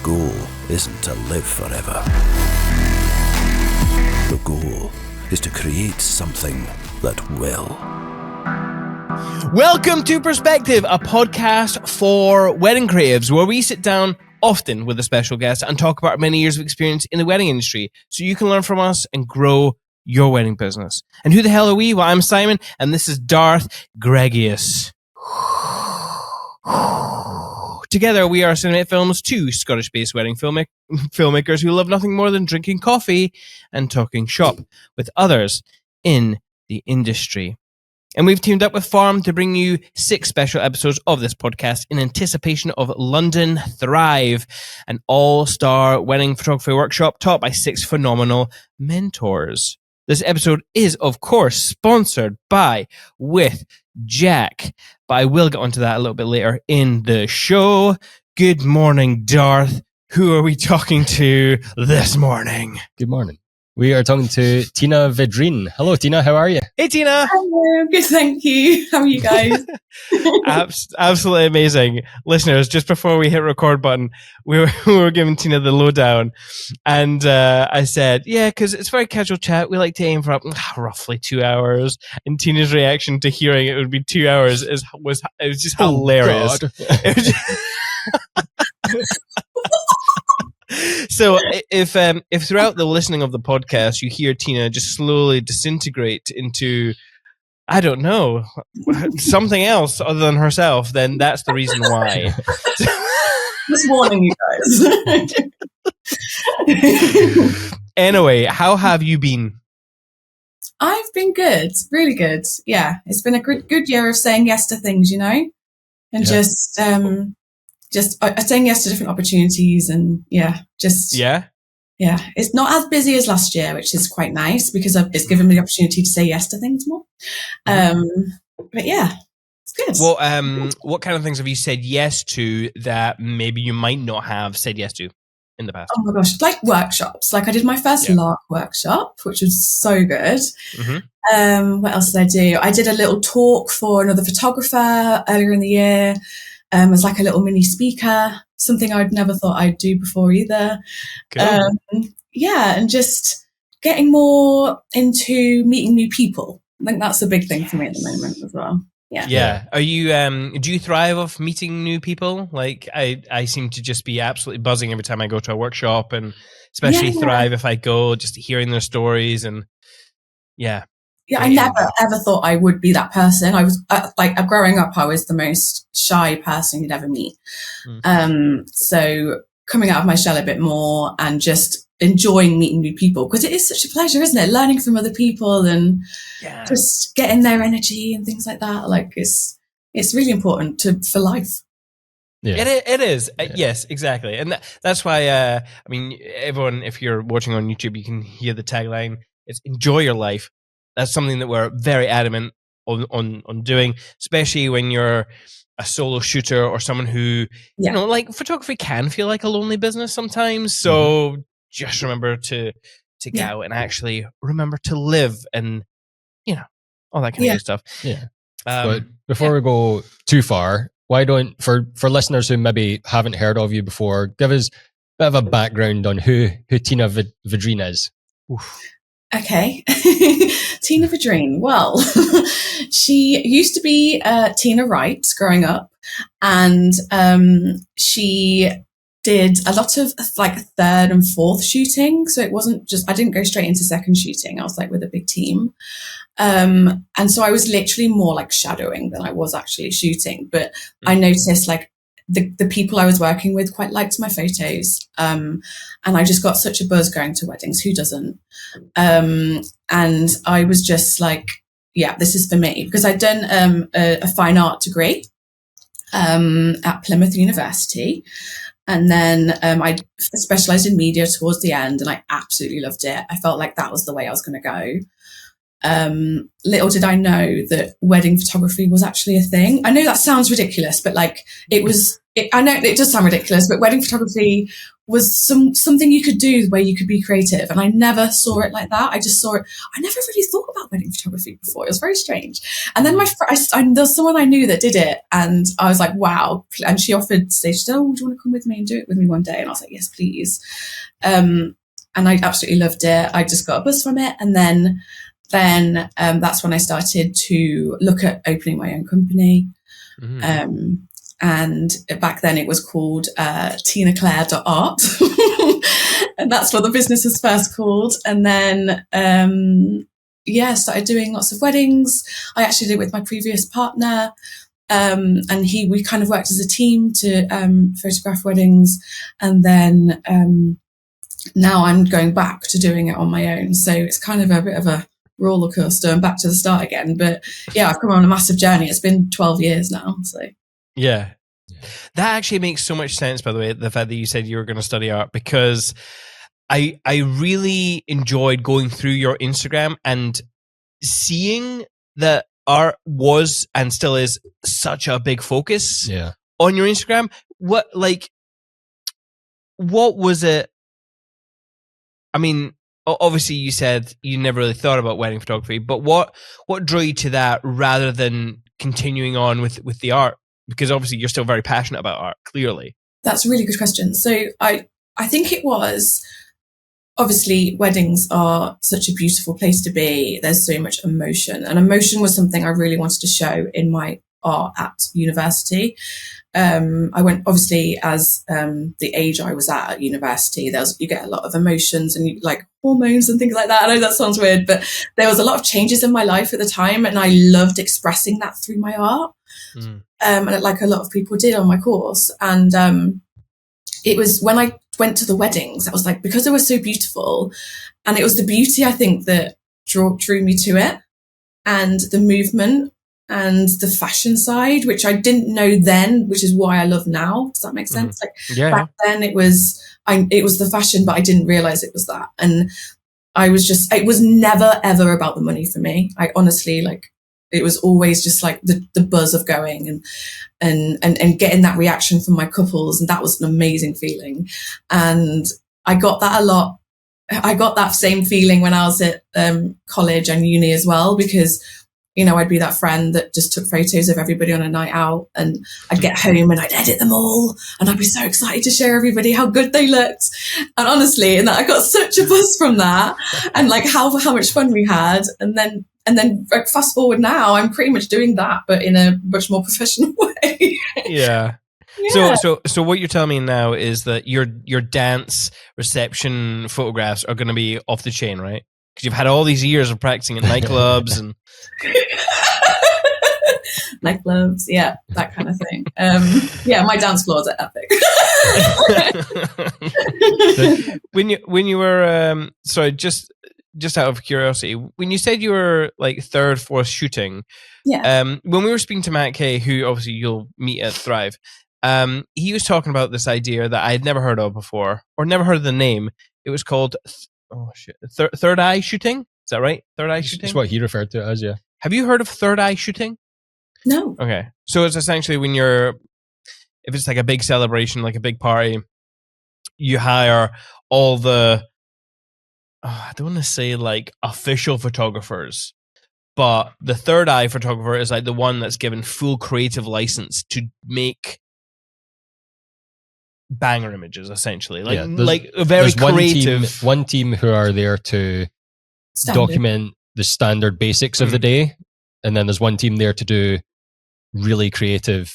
goal isn't to live forever. The goal is to create something that will. Welcome to Perspective, a podcast for wedding creatives where we sit down often with a special guest and talk about our many years of experience in the wedding industry so you can learn from us and grow your wedding business. And who the hell are we? Well, I'm Simon, and this is Darth Gregius. Together, we are Cinemate Films, two Scottish-based wedding filmmakers who love nothing more than drinking coffee and talking shop with others in the industry. And we've teamed up with Farm to bring you 6 special episodes of this podcast in anticipation of London Thrive, an all-star wedding photography workshop taught by 6 phenomenal mentors. This episode is, of course, sponsored by With Jack, but I will get onto that a little bit later in the show. Good morning, Darth. Who are we talking to this morning? Good morning. We are talking to Tina Vedrine. Hello, Tina. How are you? Hey, Tina. Hello. Good, thank you. How are you guys? Absolutely amazing. Listeners, just before we hit record button, we were giving Tina the lowdown. And I said, yeah, because it's very casual chat. We like to aim for roughly 2 hours. And Tina's reaction to hearing it would be 2 hours was just hilarious. It was just So if throughout the listening of the podcast you hear Tina just slowly disintegrate into, I don't know, something else other than herself, then that's the reason why. Just warning you guys. Anyway, how have you been? I've been good, really good. Yeah, it's been a good year of saying yes to things, you know, and just saying yes to different opportunities, and it's not as busy as last year, which is quite nice because it's given me the opportunity to say yes to things more. But yeah, it's good. Well, what kind of things have you said yes to that maybe you might not have said yes to in the past? Oh my gosh, like workshops. Like I did my first LARC workshop, which was so good. Mm-hmm. What else did I do? I did a little talk for another photographer earlier in the year. As like a little mini speaker, something I'd never thought I'd do before either. Cool. And just getting more into meeting new people. I think that's a big thing for me at the moment as well. Yeah. Are you? Do you thrive off meeting new people? Like I seem to just be absolutely buzzing every time I go to a workshop, and especially thrive if I go just hearing their stories and Yeah, I never ever thought I would be that person. I was growing up, I was the most shy person you'd ever meet. So coming out of my shell a bit more and just enjoying meeting new people, because it is such a pleasure, isn't it? Learning from other people and just getting their energy and things like that. Like it's really important for life. Yeah. It is. Yes, exactly. And that's why, everyone, if you're watching on YouTube, you can hear the tagline. It's enjoy your life. That's something that we're very adamant on doing, especially when you're a solo shooter or someone who, like photography can feel like a lonely business sometimes. So just remember to get out and actually remember to live and, all that kind of stuff. Yeah. But before we go too far, why don't, for listeners who maybe haven't heard of you before, give us a bit of a background on who Tina Vedrine is. Oof. Okay. Tina Vedrine. Well, she used to be Tina Wright growing up, and she did a lot of like 3rd and 4th shooting. So it wasn't just, I didn't go straight into 2nd shooting. I was like with a big team. And so I was literally more like shadowing than I was actually shooting. But I noticed like the people I was working with quite liked my photos. And I just got such a buzz going to weddings. Who doesn't? And I was just like, this is for me, because I'd done a fine art degree at Plymouth University. And then I specialised in media towards the end, and I absolutely loved it. I felt like that was the way I was going to go. little did I know that wedding photography was actually a thing. I know that sounds ridiculous, but like I know it does sound ridiculous, but wedding photography was something you could do where you could be creative. And I never saw it like that. I just saw it. I never really thought about wedding photography before. It was very strange. And then there's someone I knew that did it, and I was like, wow. And she offered to say, she said, oh, do you want to come with me and do it with me one day? And I was like, yes, please. And I absolutely loved it. I just got a buzz from it. And then that's when I started to look at opening my own company. Mm-hmm. And back then it was called TinaClaire.art. And that's what the business was first called. And then, started doing lots of weddings. I actually did it with my previous partner. And we kind of worked as a team to photograph weddings. And then now I'm going back to doing it on my own. So it's kind of a bit of a roller coaster and back to the start again. But yeah, I've come on a massive journey. It's been 12 years now. So yeah, that actually makes so much sense, by the way, the fact that you said you were going to study art, because I really enjoyed going through your Instagram and seeing that art was and still is such a big focus on your Instagram. What was it? I mean, obviously you said you never really thought about wedding photography, but what drew you to that rather than continuing on with the art? Because obviously you're still very passionate about art, clearly. That's a really good question. So I think it was, obviously weddings are such a beautiful place to be. There's so much emotion, and emotion was something I really wanted to show in my art at university. I went, obviously, as the age I was at university, you get a lot of emotions and like hormones and things like that. I know that sounds weird, but there was a lot of changes in my life at the time, and I loved expressing that through my art. And like a lot of people did on my course. And it was when I went to the weddings, I was like, because they were so beautiful, and it was the beauty, I think, that drew me to it, and the movement and the fashion side, which I didn't know then, which is why I love now. Does that make sense? Back then it was the fashion, but I didn't realize it was that. And it was never ever about the money for me. I honestly, it was always just like the buzz of going and getting that reaction from my couples. And that was an amazing feeling. And I got that a lot. I got that same feeling when I was at college and uni as well, because I'd be that friend that just took photos of everybody on a night out, and I'd get home and I'd edit them all, and I'd be so excited to show everybody how good they looked. And honestly, and I got such a buzz from that, and like how much fun we had. And then fast forward now, I'm pretty much doing that, but in a much more professional way. Yeah. So what you're telling me now is that your dance reception photographs are going to be off the chain, right? Because you've had all these years of practicing at nightclubs and nightclubs, that kind of thing. My dance floors are epic. when you were sorry, just out of curiosity, when you said you were like third, fourth shooting, when we were speaking to Matt Kay, who obviously you'll meet at Thrive, he was talking about this idea that I had never heard of before, or never heard of the name. It was called third eye shooting. Is that right? Third eye shooting? It's what he referred to it as, yeah. Have you heard of third eye shooting? No. Okay. So it's essentially when if it's like a big celebration, like a big party, you hire all the, I don't want to say like official photographers, but the third eye photographer is like the one that's given full creative license to make banger images, essentially. Like a very creative. One team who are there to document the standard basics of the day, and then there's one team there to do really creative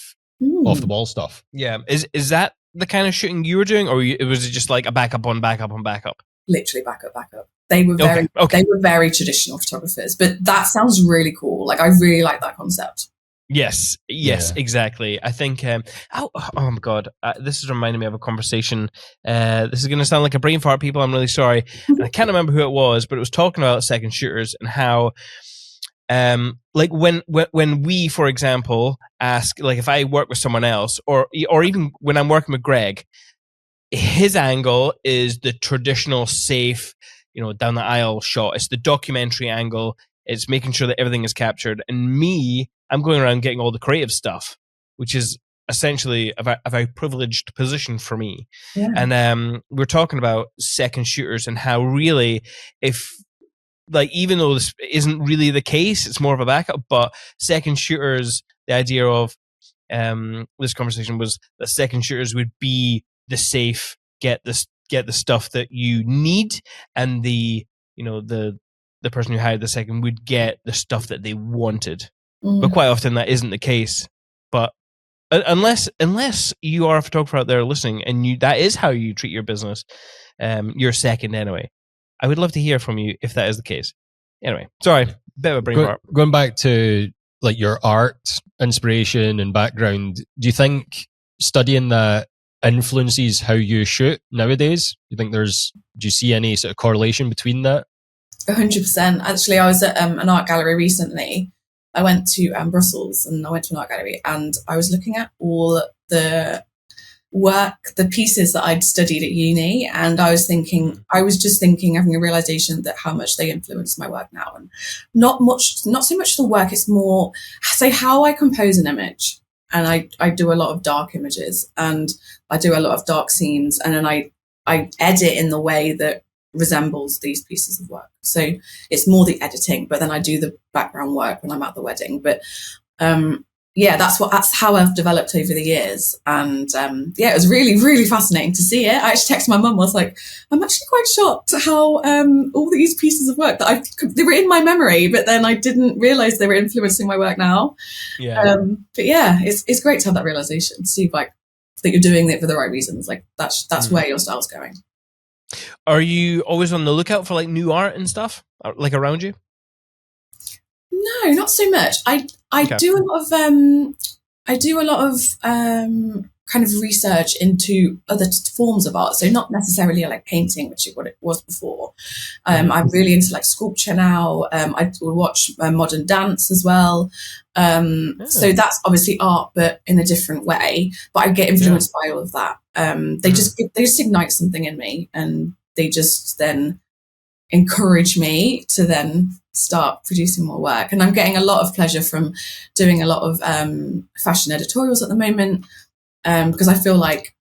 off the wall stuff. Yeah. Is that the kind of shooting you were doing, or was it just like a backup on backup on backup? Literally backup. They were they were very traditional photographers, but that sounds really cool. Like I really like that concept. Yes, exactly. I think, oh my God, this is reminding me of a conversation. This is going to sound like a brain fart, people. I'm really sorry. And I can't remember who it was, but it was talking about second shooters and how, like when we, for example, ask, like if I work with someone else, or even when I'm working with Greg, his angle is the traditional safe, down the aisle shot. It's the documentary angle. It's making sure that everything is captured. And me, I'm going around getting all the creative stuff, which is essentially a very privileged position for me. Yeah. And we're talking about second shooters and how really, if like, even though this isn't really the case, it's more of a backup, but second shooters, the idea of this conversation was that second shooters would be the safe, get the stuff that you need, and the person who hired the second would get the stuff that they wanted. But quite often that isn't the case. But unless you are a photographer out there listening and that is how you treat your business, you're second anyway. I would love to hear from you if that is the case. Anyway, sorry, bit of a brain fart. Going back to like your art inspiration and background, do you think studying that influences how you shoot nowadays? Do you see any sort of correlation between that? 100%. Actually, I was at an art gallery recently. I went to Brussels, and I went to an art gallery, and I was looking at all the work, the pieces that I'd studied at uni, and I was just thinking, having a realization that how much they influence my work now. And not so much the work, it's more say how I compose an image. And I do a lot of dark images, and I do a lot of dark scenes, and then I edit in the way that resembles these pieces of work. So it's more the editing, but then I do the background work when I'm at the wedding. But that's how I've developed over the years. And it was really, really fascinating to see it. I actually texted my mum, I was like, I'm actually quite shocked how all these pieces of work that they were in my memory, but then I didn't realize they were influencing my work now. Yeah. But yeah, it's great to have that realization, to see like that you're doing it for the right reasons. Like that's where your style's going. Are you always on the lookout for like new art and stuff like around you? No, not so much. I do a lot of kind of research into other forms of art. So not necessarily like painting, which is what it was before. I'm really into like sculpture now. I will watch modern dance as well. So that's obviously art, but in a different way. But I get influenced by all of that. They just ignite something in me, and they just then encourage me to then start producing more work. And I'm getting a lot of pleasure from doing a lot of fashion editorials at the moment, because I feel like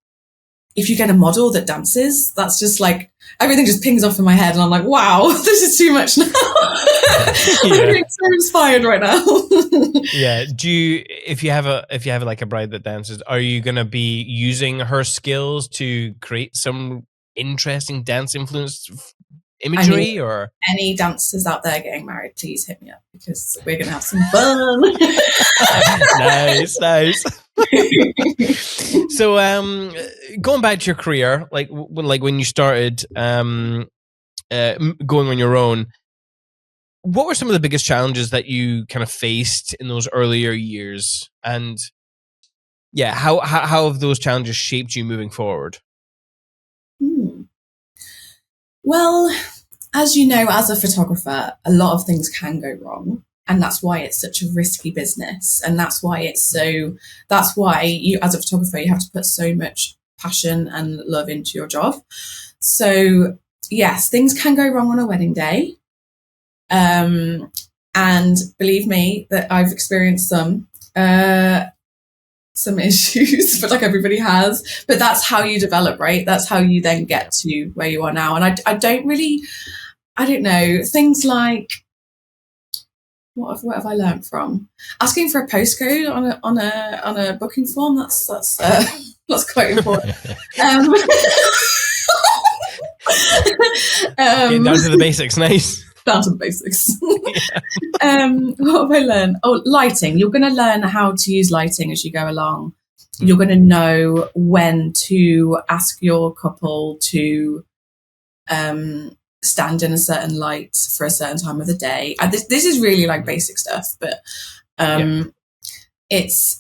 if you get a model that dances, that's just like everything just pings off in my head, and I'm like, wow, this is too much now. I'm getting so inspired right now. Yeah. If you have like a bride that dances, are you going to be using her skills to create some interesting dance influenced imagery? Or any dancers out there getting married, please hit me up, because we're going to have some fun. Nice. So going back to your career, like when you started going on your own, what were some of the biggest challenges that you kind of faced in those earlier years? And how have those challenges shaped you moving forward? Well, as you know, as a photographer, a lot of things can go wrong. And that's why it's such a risky business. And that's why you, as a photographer, you have to put so much passion and love into your job. So yes, things can go wrong on a wedding day. And believe me that I've experienced some issues, but like everybody has. But that's how you develop, right? That's how you then get to where you are now. And I don't know, things like, what have I learned from asking for a postcode on a booking form? That's quite important. Getting down to the basics, nice. Down to the basics. What have I learned? Oh, lighting. You're going to learn how to use lighting as you go along. You're going to know when to ask your couple to stand in a certain light for a certain time of the day. This is really like basic stuff, but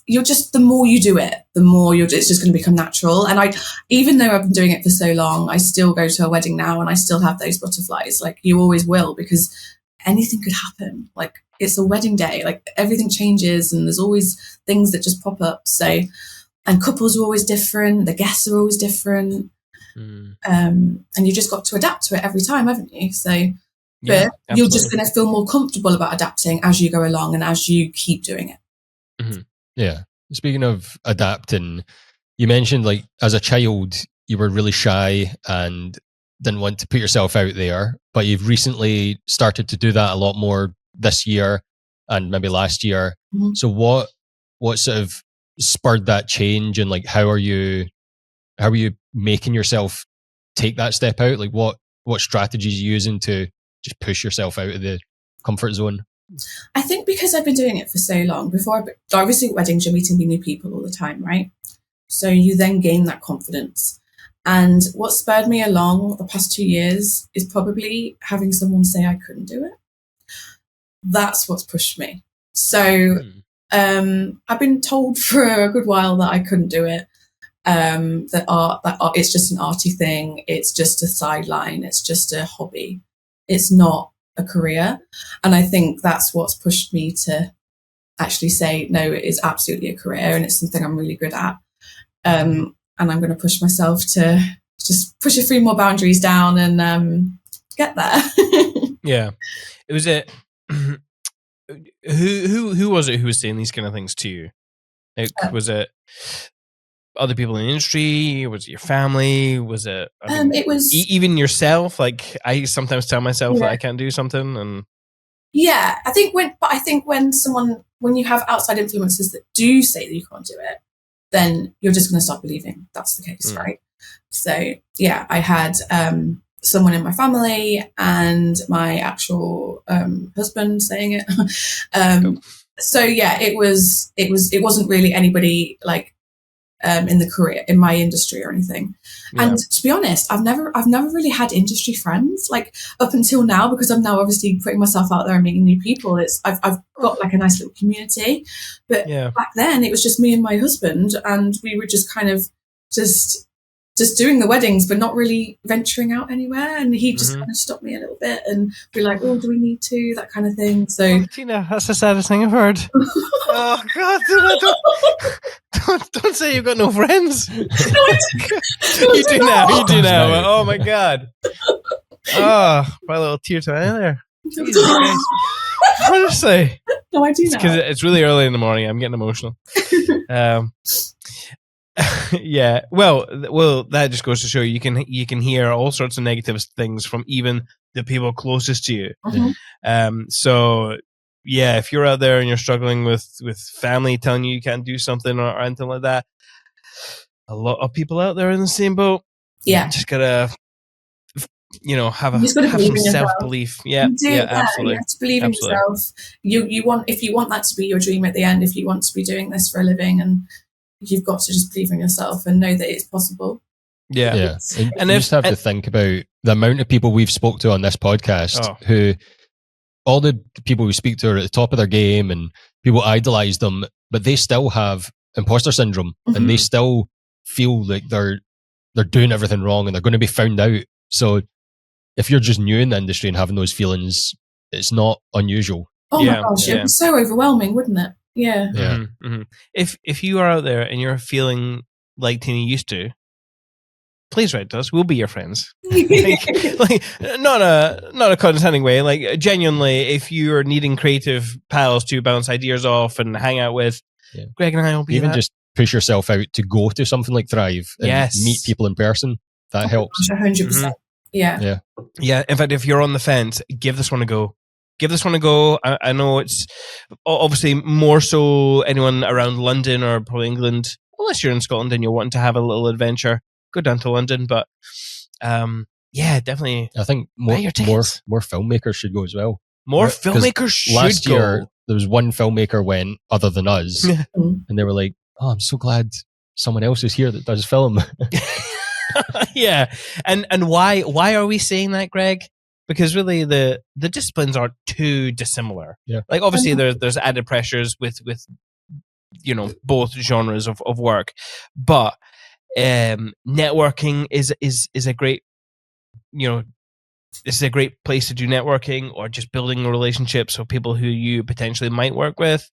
you're just, the more you do it, the more it's just going to become natural. And even though I've been doing it for so long, I still go to a wedding now and I still have those butterflies. Like you always will, because anything could happen. Like it's a wedding day, like everything changes and there's always things that just pop up. So, and couples are always different. The guests are always different. And you just got to adapt to it every time, haven't you? So Yeah, but you're just going to feel more comfortable about adapting as you go along and as you keep doing it. Mm-hmm. Yeah. Speaking of adapting, you mentioned like as a child, you were really shy and didn't want to put yourself out there, but you've recently started to do that a lot more this year and maybe last year. Mhm. So what sort of spurred that change, and like how are you making yourself take that step out? Like what strategies are you using to just push yourself out of the comfort zone? I think because I've been doing it for so long, obviously at weddings, you're meeting new people all the time, right? So you then gain that confidence. And what spurred me along the past 2 years is probably having someone say I couldn't do it. That's what's pushed me. So I've been told for a good while that I couldn't do it. That art, it's just an arty thing. It's just a sideline. It's just a hobby. It's not a career. And I think that's what's pushed me to actually say, no, it is absolutely a career and it's something I'm really good at. And I'm going to push myself to just push a few more boundaries down and get there. Yeah. It was a who was it who was saying these kind of things to you? Like, was it other people in the industry? Was it your family? Was it? I mean, it was even yourself. Like, I sometimes tell myself that I can't do something, and I think when you have outside influences that do say that you can't do it, then you're just going to stop believing that's the case, right? So yeah, I had someone in my family and my actual husband saying it. So yeah, it wasn't really anybody like in my industry or anything. Yeah. And to be honest, I've never really had industry friends like up until now, because I'm now obviously putting myself out there and meeting new people. I've got like a nice little community, but back then it was just me and my husband, and we were just kind of just doing the weddings, but not really venturing out anywhere. And he just kind of stopped me a little bit and be like, "Oh, do we need to?" That kind of thing. So, Tina, that's the saddest thing I've heard. Oh God, Tina, don't say you've got no friends. No, you do now. You do now. Oh my God. Oh, my little tear to my eye there. Jesus Christ. Honestly. No, I do now. Because it's really early in the morning. I'm getting emotional. Yeah. Well, that just goes to show you can hear all sorts of negative things from even the people closest to you. So yeah, if you're out there and you're struggling with family telling you can't do something or anything like that, a lot of people out there in the same boat. Yeah. Just gotta have some self-belief. Yeah, absolutely. You have to believe in yourself. If you want that to be your dream at the end, if you want to be doing this for a living, and you've got to just believe in yourself and know that it's possible. Yeah. And you just have to think about the amount of people we've spoke to on this podcast who, all the people we speak to are at the top of their game and people idolize them, but they still have imposter syndrome and they still feel like they're doing everything wrong and they're going to be found out. So if you're just new in the industry and having those feelings, it's not unusual. Oh my gosh, it'd be so overwhelming, wouldn't it? Yeah. If you are out there and you're feeling like Tina used to, please write to us. We'll be your friends. like not a condescending way. Like genuinely, if you're needing creative pals to bounce ideas off and hang out with, Greg and I will be even just push yourself out to go to something like Thrive and meet people in person. That helps. 100%. Yeah. In fact, if you're on the fence, give this one a go. I know it's obviously more so anyone around London or probably England, unless you're in Scotland and you're wanting to have a little adventure, go down to London. But definitely. I think more filmmakers should go as well. More filmmakers should go. Last year, there was one filmmaker went other than us, and they were like, "Oh, I'm so glad someone else is here that does film." Yeah, and why are we saying that, Greg? Because really the disciplines aren't too dissimilar. Yeah. Like obviously there's added pressures with both genres of work, but networking is a great this is a great place to do networking, or just building relationships with people who you potentially might work with.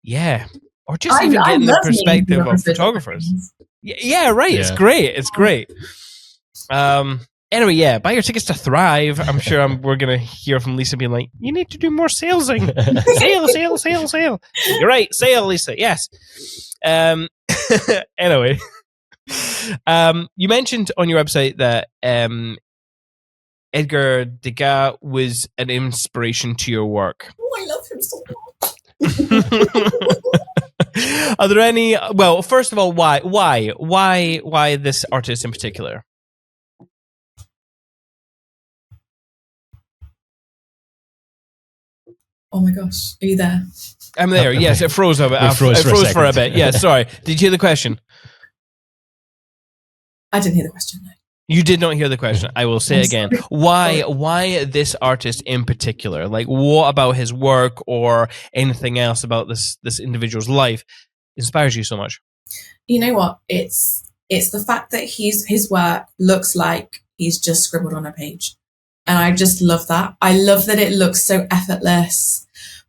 Yeah. Or just even getting the perspective of photographers. Yeah, right. Yeah. It's great. Anyway, yeah, buy your tickets to Thrive. I'm sure we're going to hear from Lisa being like, you need to do more salesing. Sale. You're right, sale, Lisa. Yes. Anyway, you mentioned on your website that Edgar Degas was an inspiration to your work. Oh, I love him so much. Are there any? Well, first of all, why this artist in particular? Oh my gosh, are you there? I'm there. Yes, it froze a bit. It froze for a bit. Yeah, sorry. Did you hear the question? I didn't hear the question. No. You did not hear the question. I will say again. Why this artist in particular? Like, what about his work or anything else about this individual's life inspires you so much? You know what? It's the fact that his work looks like he's just scribbled on a page. And I just love that. I love that it looks so effortless,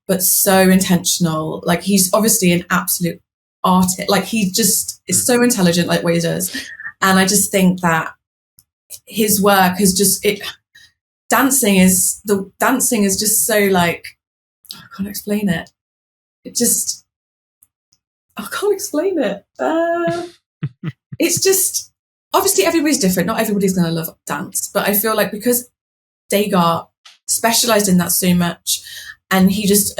but so intentional. Like, he's obviously an absolute artist. Like, he just is so intelligent, like what he does. And I just think that his work has just dancing is just so, like, I can't explain it. I can't explain it. It's just, obviously everybody's different. Not everybody's going to love dance, but I feel like because Degas specialized in that so much, and he just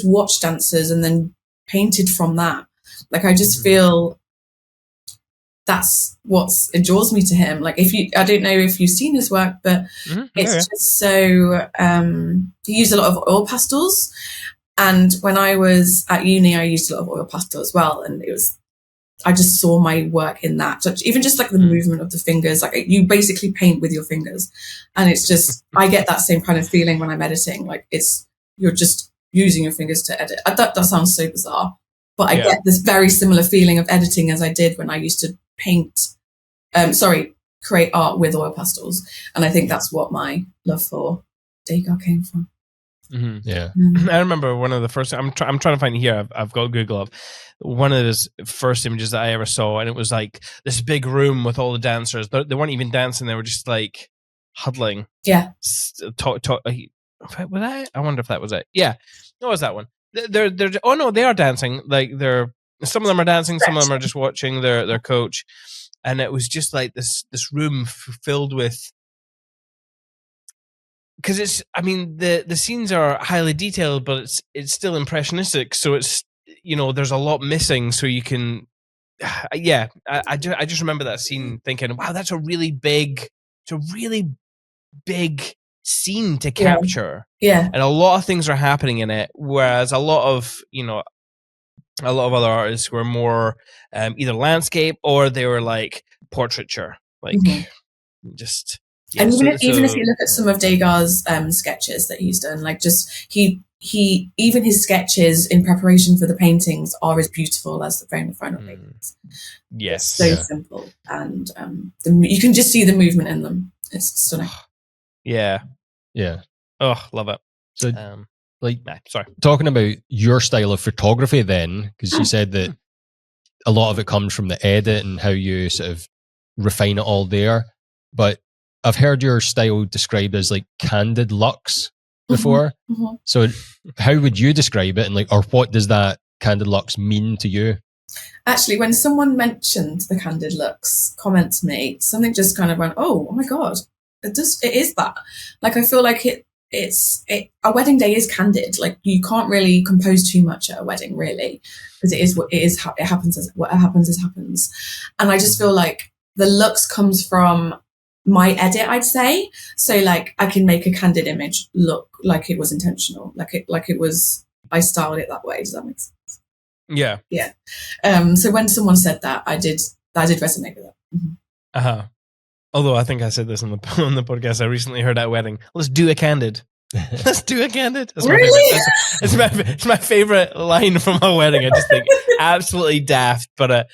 watched dancers and then painted from that. Like, I just feel that's what draws me to him. Like, I don't know if you've seen his work, but it's just so, he used a lot of oil pastels. And when I was at uni, I used a lot of oil pastel as well. And I just saw my work in that. So even just like the movement of the fingers, like you basically paint with your fingers. And it's just, I get that same kind of feeling when I'm editing. Like, you're just using your fingers to edit. That sounds so bizarre, but I get this very similar feeling of editing as I did when I used to create art with oil pastels. And I think that's what my love for Degas came from. Mm-hmm. Yeah, I remember one of the first. I'm trying to find it here. I've got Google up. One of his first images that I ever saw, and it was like this big room with all the dancers. They weren't even dancing; they were just like huddling. Yeah. Was that? I wonder if that was it. Yeah, no, it was that one. They're. Oh no, they are dancing. Like some of them are dancing, some of them are just watching their coach, and it was just like this room filled with. Because the scenes are highly detailed, but it's still impressionistic. So it's, there's a lot missing. So you can, I just remember that scene thinking, wow, that's a really big scene to capture. Yeah. And a lot of things are happening in it. Whereas a lot of other artists were more either landscape or they were like portraiture, like just. Yeah, and even if you look at some of Degas' sketches that he's done, like just he even his sketches in preparation for the paintings are as beautiful as the final paintings. Yes, it's so simple, and you can just see the movement in them. It's stunning. Yeah. Oh, love it. So, talking about your style of photography, then, because you said that a lot of it comes from the edit and how you sort of refine it all there, but I've heard your style described as like Candid Lux before. Mm-hmm. So how would you describe it, and or what does that Candid Lux mean to you? Actually, when someone mentioned the Candid Lux comment to me, something just kind of went, oh my God, it is that. Like, I feel like a wedding day is candid. Like, you can't really compose too much at a wedding, really, because it happens. And I just feel like the lux comes from my edit, I'd say. So like, I can make a candid image look like it was intentional, like it was, I styled it that way. Does that make sense? Yeah. So when someone said that, I did resonate with it. Mm-hmm. Although I think I said this on the podcast I recently heard at a wedding. Let's do a candid. Let's do a candid. That's really? It's my favorite line from a wedding. I just think absolutely daft. But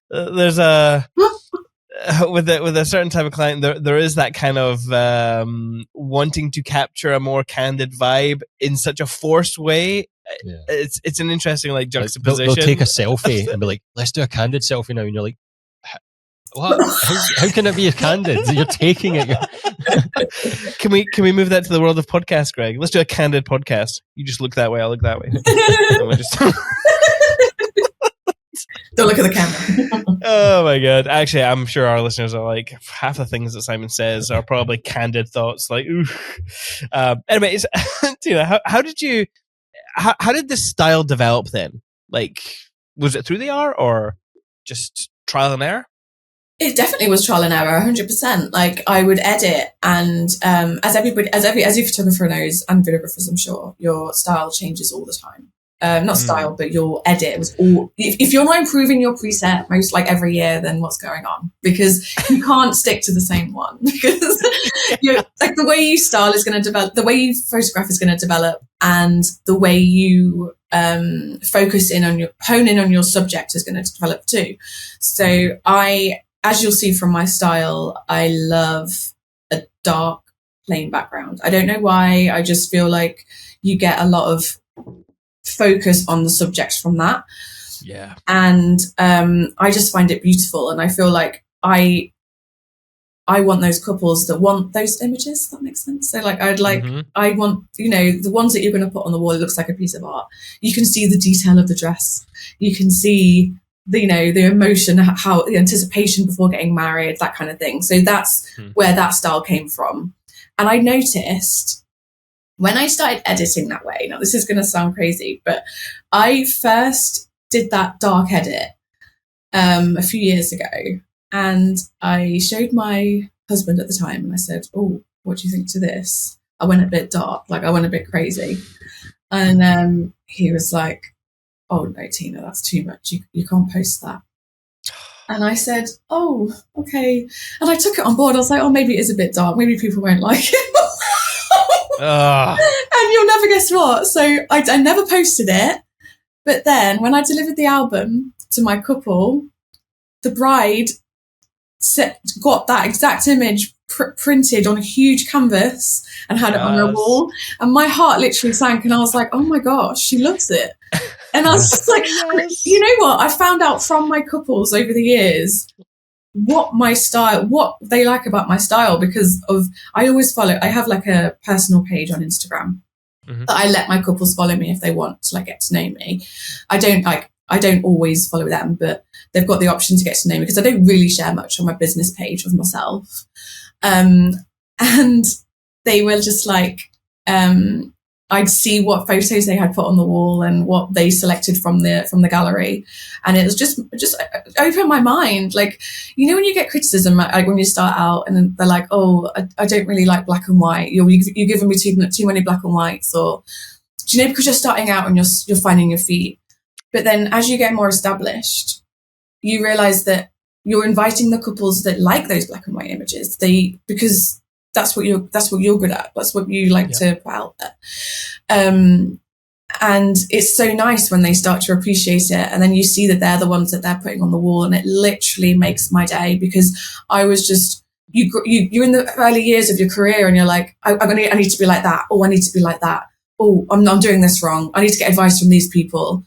there's with a certain type of client, there is that kind of wanting to capture a more candid vibe in such a forced way. Yeah. It's an interesting like juxtaposition. They'll take a selfie and be like, "Let's do a candid selfie now," and you're like, What? How can it be a candid? You're taking it. Can we move that to the world of podcast, Greg? Let's do a candid podcast. You just look that way, I'll look that way. And we'll just Don't look at the camera. Oh my god! Actually, I'm sure our listeners are like, half the things that Simon says are probably candid thoughts. Like, ooh. Anyways, Tina, how did this style develop then? Like, was it through the art or just trial and error? It definitely was trial and error, 100%. Like, I would edit, and as every photographer knows, and videographers, I'm sure, your style changes all the time. Not style, but your edit was all. If you're not improving your preset most like every year, then what's going on? Because you can't stick to the same one. Because like the way you style is going to develop, the way you photograph is going to develop, and the way you hone in on your subject is going to develop too. So as you'll see from my style, I love a dark, plain background. I don't know why. I just feel like you get a lot of focus on the subject from that. Yeah. And I just find it beautiful. And I feel like I want those couples that want those images. That makes sense. So like, I want, the ones that you're going to put on the wall, it looks like a piece of art. You can see the detail of the dress. You can see the emotion, how the anticipation before getting married, that kind of thing. So that's where that style came from. And I noticed when I started editing that way, now this is going to sound crazy, but I first did that dark edit a few years ago, and I showed my husband at the time, and I said, "Oh, what do you think to this?" I went a bit dark, like I went a bit crazy, and he was like, "Oh no, Tina, that's too much. You can't post that." And I said, "Oh, okay." And I took it on board. I was like, "Oh, maybe it is a bit dark. Maybe people won't like it." And you'll never guess what. So I never posted it. But then when I delivered the album to my couple, the bride got that exact image printed on a huge canvas and had it on her wall. And my heart literally sank, and I was like, "Oh my gosh, she loves it." And I was just like, you know what? I found out from my couples over the years what they like about my style, because I have like a personal page on Instagram that I let my couples follow me if they want to like get to know me. I don't always follow them, but they've got the option to get to know me because I don't really share much on my business page of myself. And they were just like, I'd see what photos they had put on the wall and what they selected from the gallery, and it was just opened my mind. Like, when you get criticism, like when you start out, and they're like, "Oh, I don't really like black and white. You're giving me too many black and whites," or because you're starting out and you're finding your feet. But then as you get more established, you realize that you're inviting the couples that like those black and white images. Because that's what you're good at. That's what you like to put out there. And it's so nice when they start to appreciate it, and then you see that they're the ones that they're putting on the wall, and it literally makes my day, because I was just you're in the early years of your career, and you're like, I need to be like that. Oh, I need to be like that. Oh, I'm doing this wrong. I need to get advice from these people.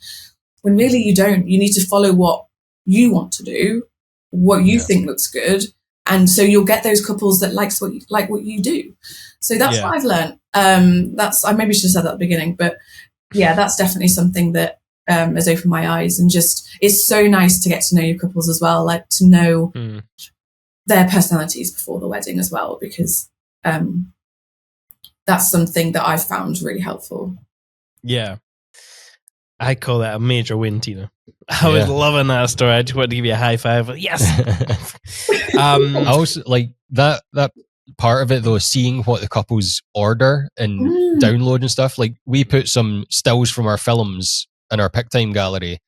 When really you don't. You need to follow what you want to do, what you think looks good. And so you'll get those couples that like what you do. So that's what I've learned. I maybe should have said that at the beginning, but yeah, that's definitely something that has opened my eyes, and just it's so nice to get to know your couples as well, like to know their personalities before the wedding as well, because that's something that I've found really helpful. Yeah. I call that a major win, Tina. I was loving that story. I just wanted to give you a high five. Yes. I also like that part of it though, seeing what the couples order and download and stuff. Like, we put some stills from our films in our pick time gallery,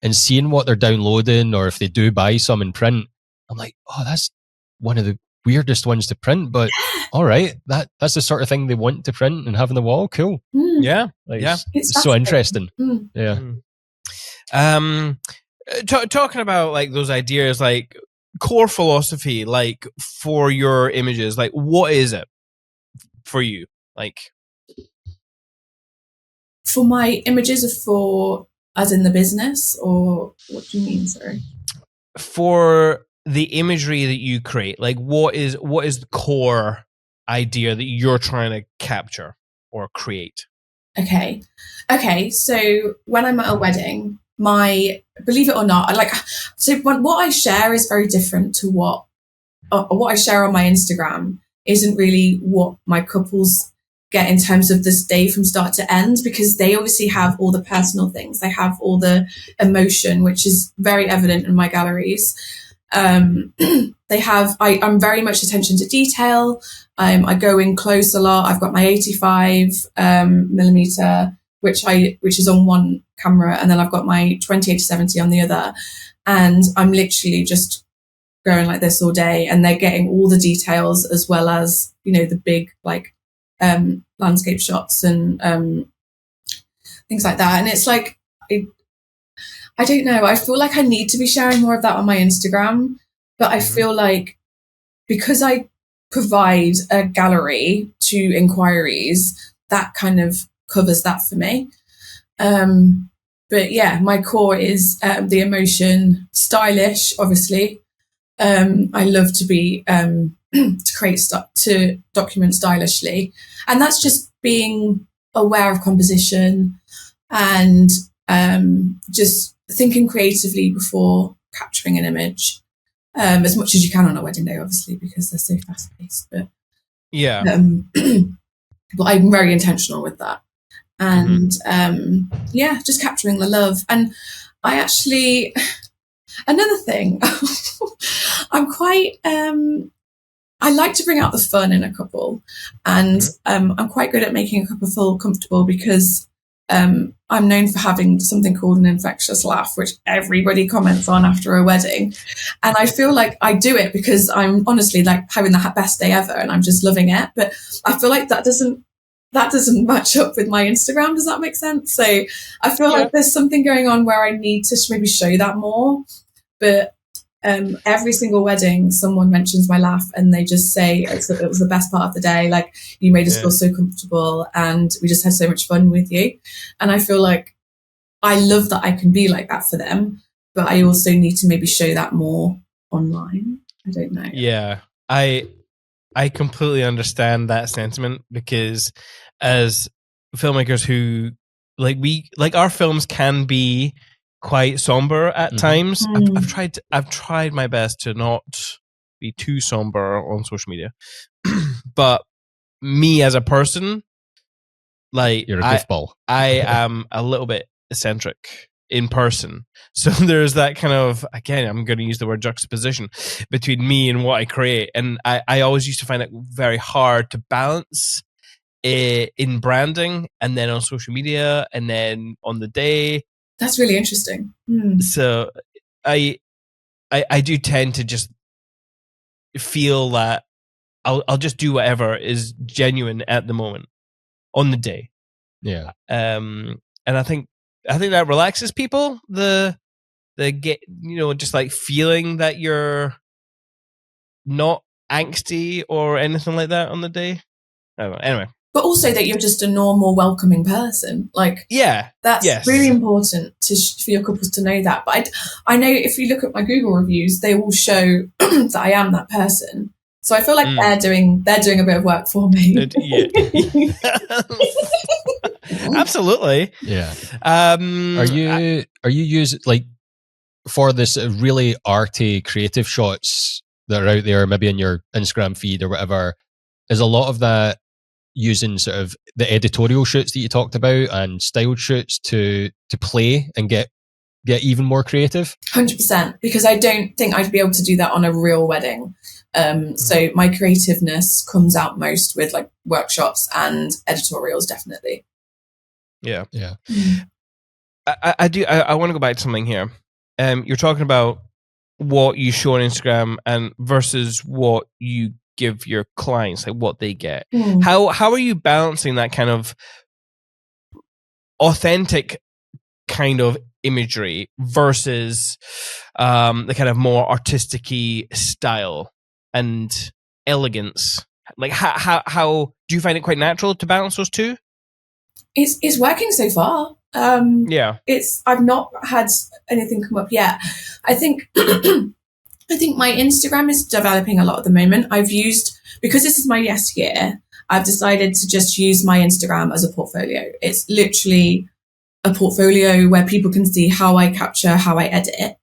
and seeing what they're downloading, or if they do buy some in print, I'm like, oh, that's one of the weirdest ones to print, but all right, that's the sort of thing they want to print and have on the wall. Cool. Yeah. It's so interesting. Yeah. Talking about like those ideas, like core philosophy, like for your images, like what is it for you? Like for my images, or for as in the business, or what do you mean? Sorry. For the imagery that you create? Like, what is the core idea that you're trying to capture or create? Okay. So when I'm at a wedding, believe it or not, what I share is very different to what I share on my Instagram isn't really what my couples get in terms of this day from start to end, because they obviously have all the personal things. They have all the emotion, which is very evident in my galleries. I'm very much attention to detail. I go in close a lot. I've got my 85 millimeter, which is on one camera, and then I've got my 28-70 on the other, and I'm literally just going like this all day, and they're getting all the details as well as, you know, the big like landscape shots and things like that. And it's like, I don't know, I feel like I need to be sharing more of that on my Instagram, but I feel like because I provide a gallery to inquiries, that kind of covers that for me. But yeah, my core is the emotion, stylish, obviously. I love to be to create stuff, to document stylishly, and that's just being aware of composition and just thinking creatively before capturing an image, as much as you can on a wedding day, obviously, because they're so fast paced. But yeah, but I'm very intentional with that, and just capturing the love. And I actually. Another thing, I'm quite, I like to bring out the fun in a couple, and I'm quite good at making a couple feel comfortable, because I'm known for having something called an infectious laugh, which everybody comments on after a wedding. And I feel like I do it because I'm honestly like having the best day ever and I'm just loving it. But I feel like that doesn't match up with my Instagram. Does that make sense? So I feel like there's something going on where I need to maybe show that more. But every single wedding, someone mentions my laugh and they just say it was the best part of the day. Like, you made us feel so comfortable and we just had so much fun with you. And I feel like I love that I can be like that for them, but I also need to maybe show that more online. I don't know. Yeah, I completely understand that sentiment, because as filmmakers who like our films can be quite somber at times. I've tried my best to not be too somber on social media, but me as a person, like, you're a goofball. I am a little bit eccentric in person, so there's that kind of, again, I'm going to use the word juxtaposition between me and what I create, and I always used to find it very hard to balance in branding and then on social media and then on the day. That's really interesting. So I do tend to just feel that I'll just do whatever is genuine at the moment on the day. Yeah. And I think that relaxes people. The get, just like feeling that you're not angsty or anything like that on the day. I don't know. Anyway. But also that you're just a normal, welcoming person. Like, that's really important for your couples to know that. But I know if you look at my Google reviews, they will show that I am that person. So I feel like they're doing a bit of work for me. Absolutely. Yeah. Are you using, like, for this really arty creative shots that are out there, maybe in your Instagram feed or whatever, is a lot of that using sort of the editorial shoots that you talked about and styled shoots to play and get even more creative? 100%, because I don't think I'd be able to do that on a real wedding. So my creativeness comes out most with like workshops and editorials, definitely. Yeah. I do. I want to go back to something here. You're talking about what you show on Instagram and versus what you give your clients, like what they get. How are you balancing that kind of authentic kind of imagery versus the kind of more artistic-y style and elegance? Like, how do you find it quite natural to balance those two? It's working so far. I've not had anything come up yet. I think I think my Instagram is developing a lot at the moment. Because this is my yes year, I've decided to just use my Instagram as a portfolio. It's literally a portfolio where people can see how I capture, how I edit it.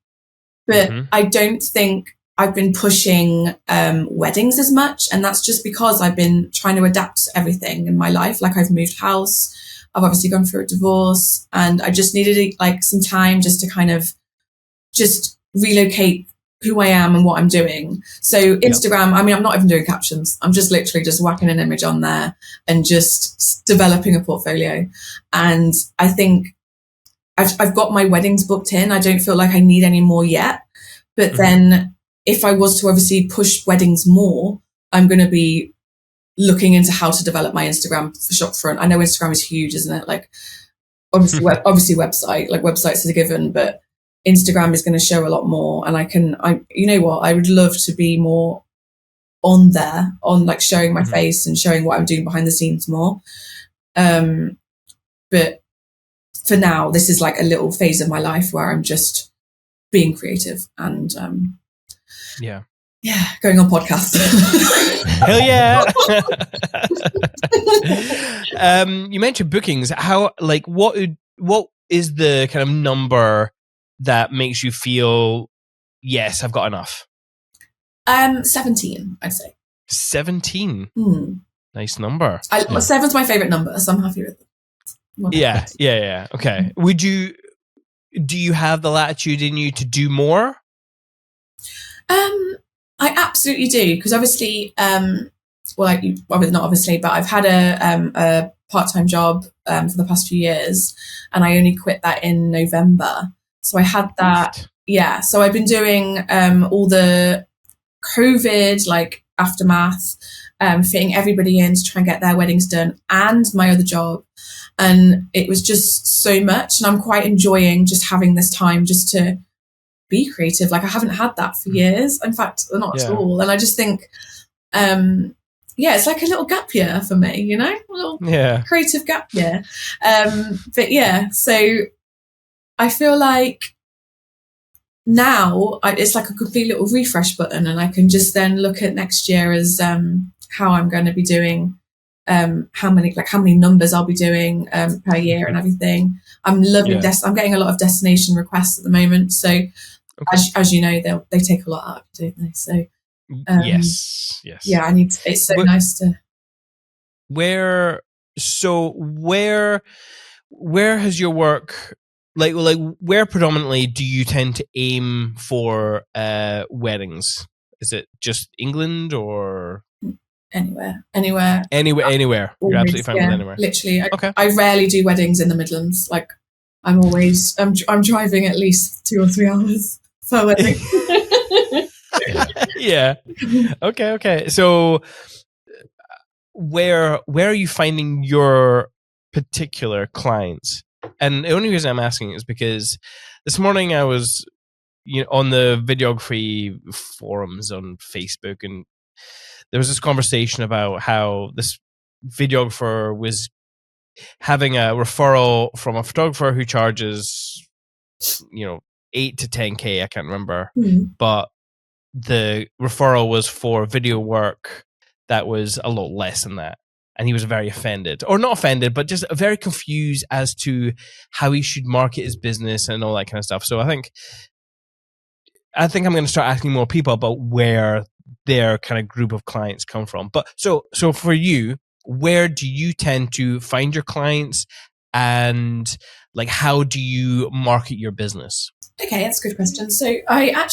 But I don't think I've been pushing weddings as much. And that's just because I've been trying to adapt to everything in my life. Like I've moved house, I've obviously gone through a divorce, and I just needed like some time just to kind of just relocate who I am and what I'm doing. So Instagram, I mean, I'm not even doing captions. I'm just literally just whacking an image on there and just developing a portfolio. And I think I've got my weddings booked in. I don't feel like I need any more yet. But then if I was to obviously push weddings more, I'm going to be looking into how to develop my Instagram for Shopfront. I know Instagram is huge, isn't it? Like obviously website, like websites is a given, but Instagram is going to show a lot more. And you know what? I would love to be more on there, on like showing my face and showing what I'm doing behind the scenes more. But for now, this is like a little phase of my life where I'm just being creative and, going on podcasts. Hell yeah. You mentioned bookings. How, like, what is the kind of number that makes you feel, yes, I've got enough? 17, I'd say. 17. Nice number. 7's my favorite number, so I'm happy with it. Yeah. Okay. Do you have the latitude in you to do more? I absolutely do, because obviously, not obviously, but I've had a part-time job for the past few years, and I only quit that in November. So I had that. Yeah. So I've been doing all the COVID like aftermath, fitting everybody in to try and get their weddings done, and my other job. And it was just so much. And I'm quite enjoying just having this time just to be creative. Like I haven't had that for years. In fact, not at all. And I just think, it's like a little gap year for me, you know, a little creative gap year. But yeah, so I feel like now it's like a complete little refresh button, and I can just then look at next year as how I'm going to be doing, how many numbers I'll be doing per year and everything. I'm loving I'm getting a lot of destination requests at the moment. So as you know, they take a lot out, don't they? So yes. Yeah, it's so nice to. Where has your work, like where predominantly do you tend to aim for weddings? Is it just England or anywhere? Anywhere. You're absolutely fine with anywhere. Literally. I rarely do weddings in the Midlands. Like I'm driving at least 2 or 3 hours for a wedding. Yeah. Okay. So where are you finding your particular clients? And the only reason I'm asking is because this morning I was on the videography forums on Facebook, and there was this conversation about how this videographer was having a referral from a photographer who charges, 8 to 10K, I can't remember, but the referral was for video work that was a lot less than that. And he was very offended, or not offended, but just very confused as to how he should market his business and all that kind of stuff. So I think I'm going to start asking more people about where their kind of group of clients come from. But so for you, where do you tend to find your clients, and like how do you market your business? Okay, that's a good question. So I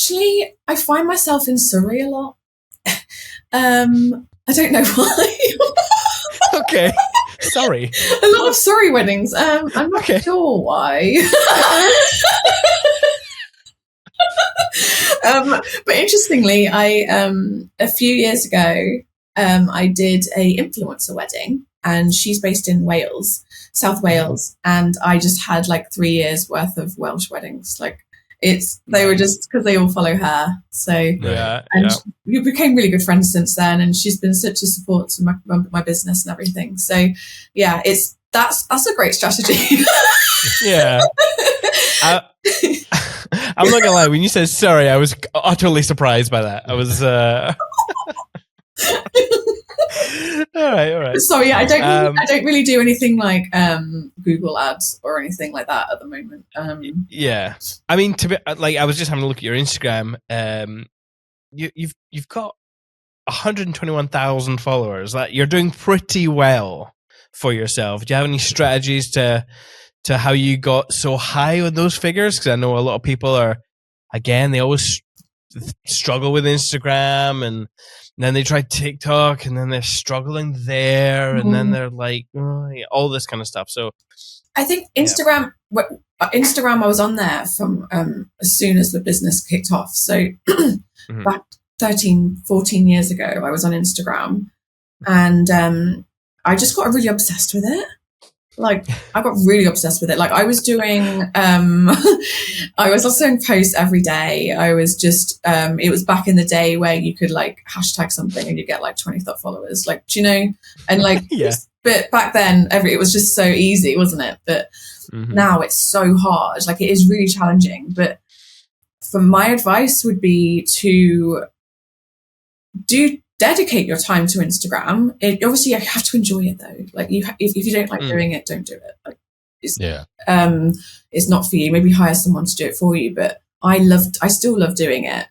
find myself in Surrey a lot. I don't know why. Okay, sorry. A lot of Surrey weddings. I'm not sure why. But interestingly, I a few years ago, I did a influencer wedding, and she's based in Wales, South Wales, and I just had like 3 years worth of Welsh weddings. Like they were just because they all follow her. So we became really good friends since then, and she's been such a support to my business and everything. So yeah, that's a great strategy. Yeah. I'm not gonna lie. When you said sorry, I was utterly surprised by that. I was. All right. Sorry, I don't really do anything like Google ads or anything like that at the moment. Yeah, I mean, to be like, I was just having a look at your Instagram. You've got 121,000 followers. That you're doing pretty well for yourself. Do you have any strategies to how you got so high with those figures? Because I know a lot of people are, again, they always struggle with Instagram, and then they try TikTok, and then they're struggling there, and then they're like, oh, yeah, all this kind of stuff. So I think Instagram, I was on there from as soon as the business kicked off. So back 13, 14 years ago, I was on Instagram, and I just got really obsessed with it. Like, I got really obsessed with it. Like, I was doing, I was also doing posts every day. I was just, it was back in the day where you could like hashtag something and you get like 20,000 followers. Like, do you know? And like, but back then, it was just so easy, wasn't it? But now it's so hard. Like, it is really challenging. But for my advice would be to dedicate your time to Instagram. Obviously, you have to enjoy it though. Like, if you don't like doing it, don't do it. Like, it's not for you. Maybe hire someone to do it for you. But I still love doing it.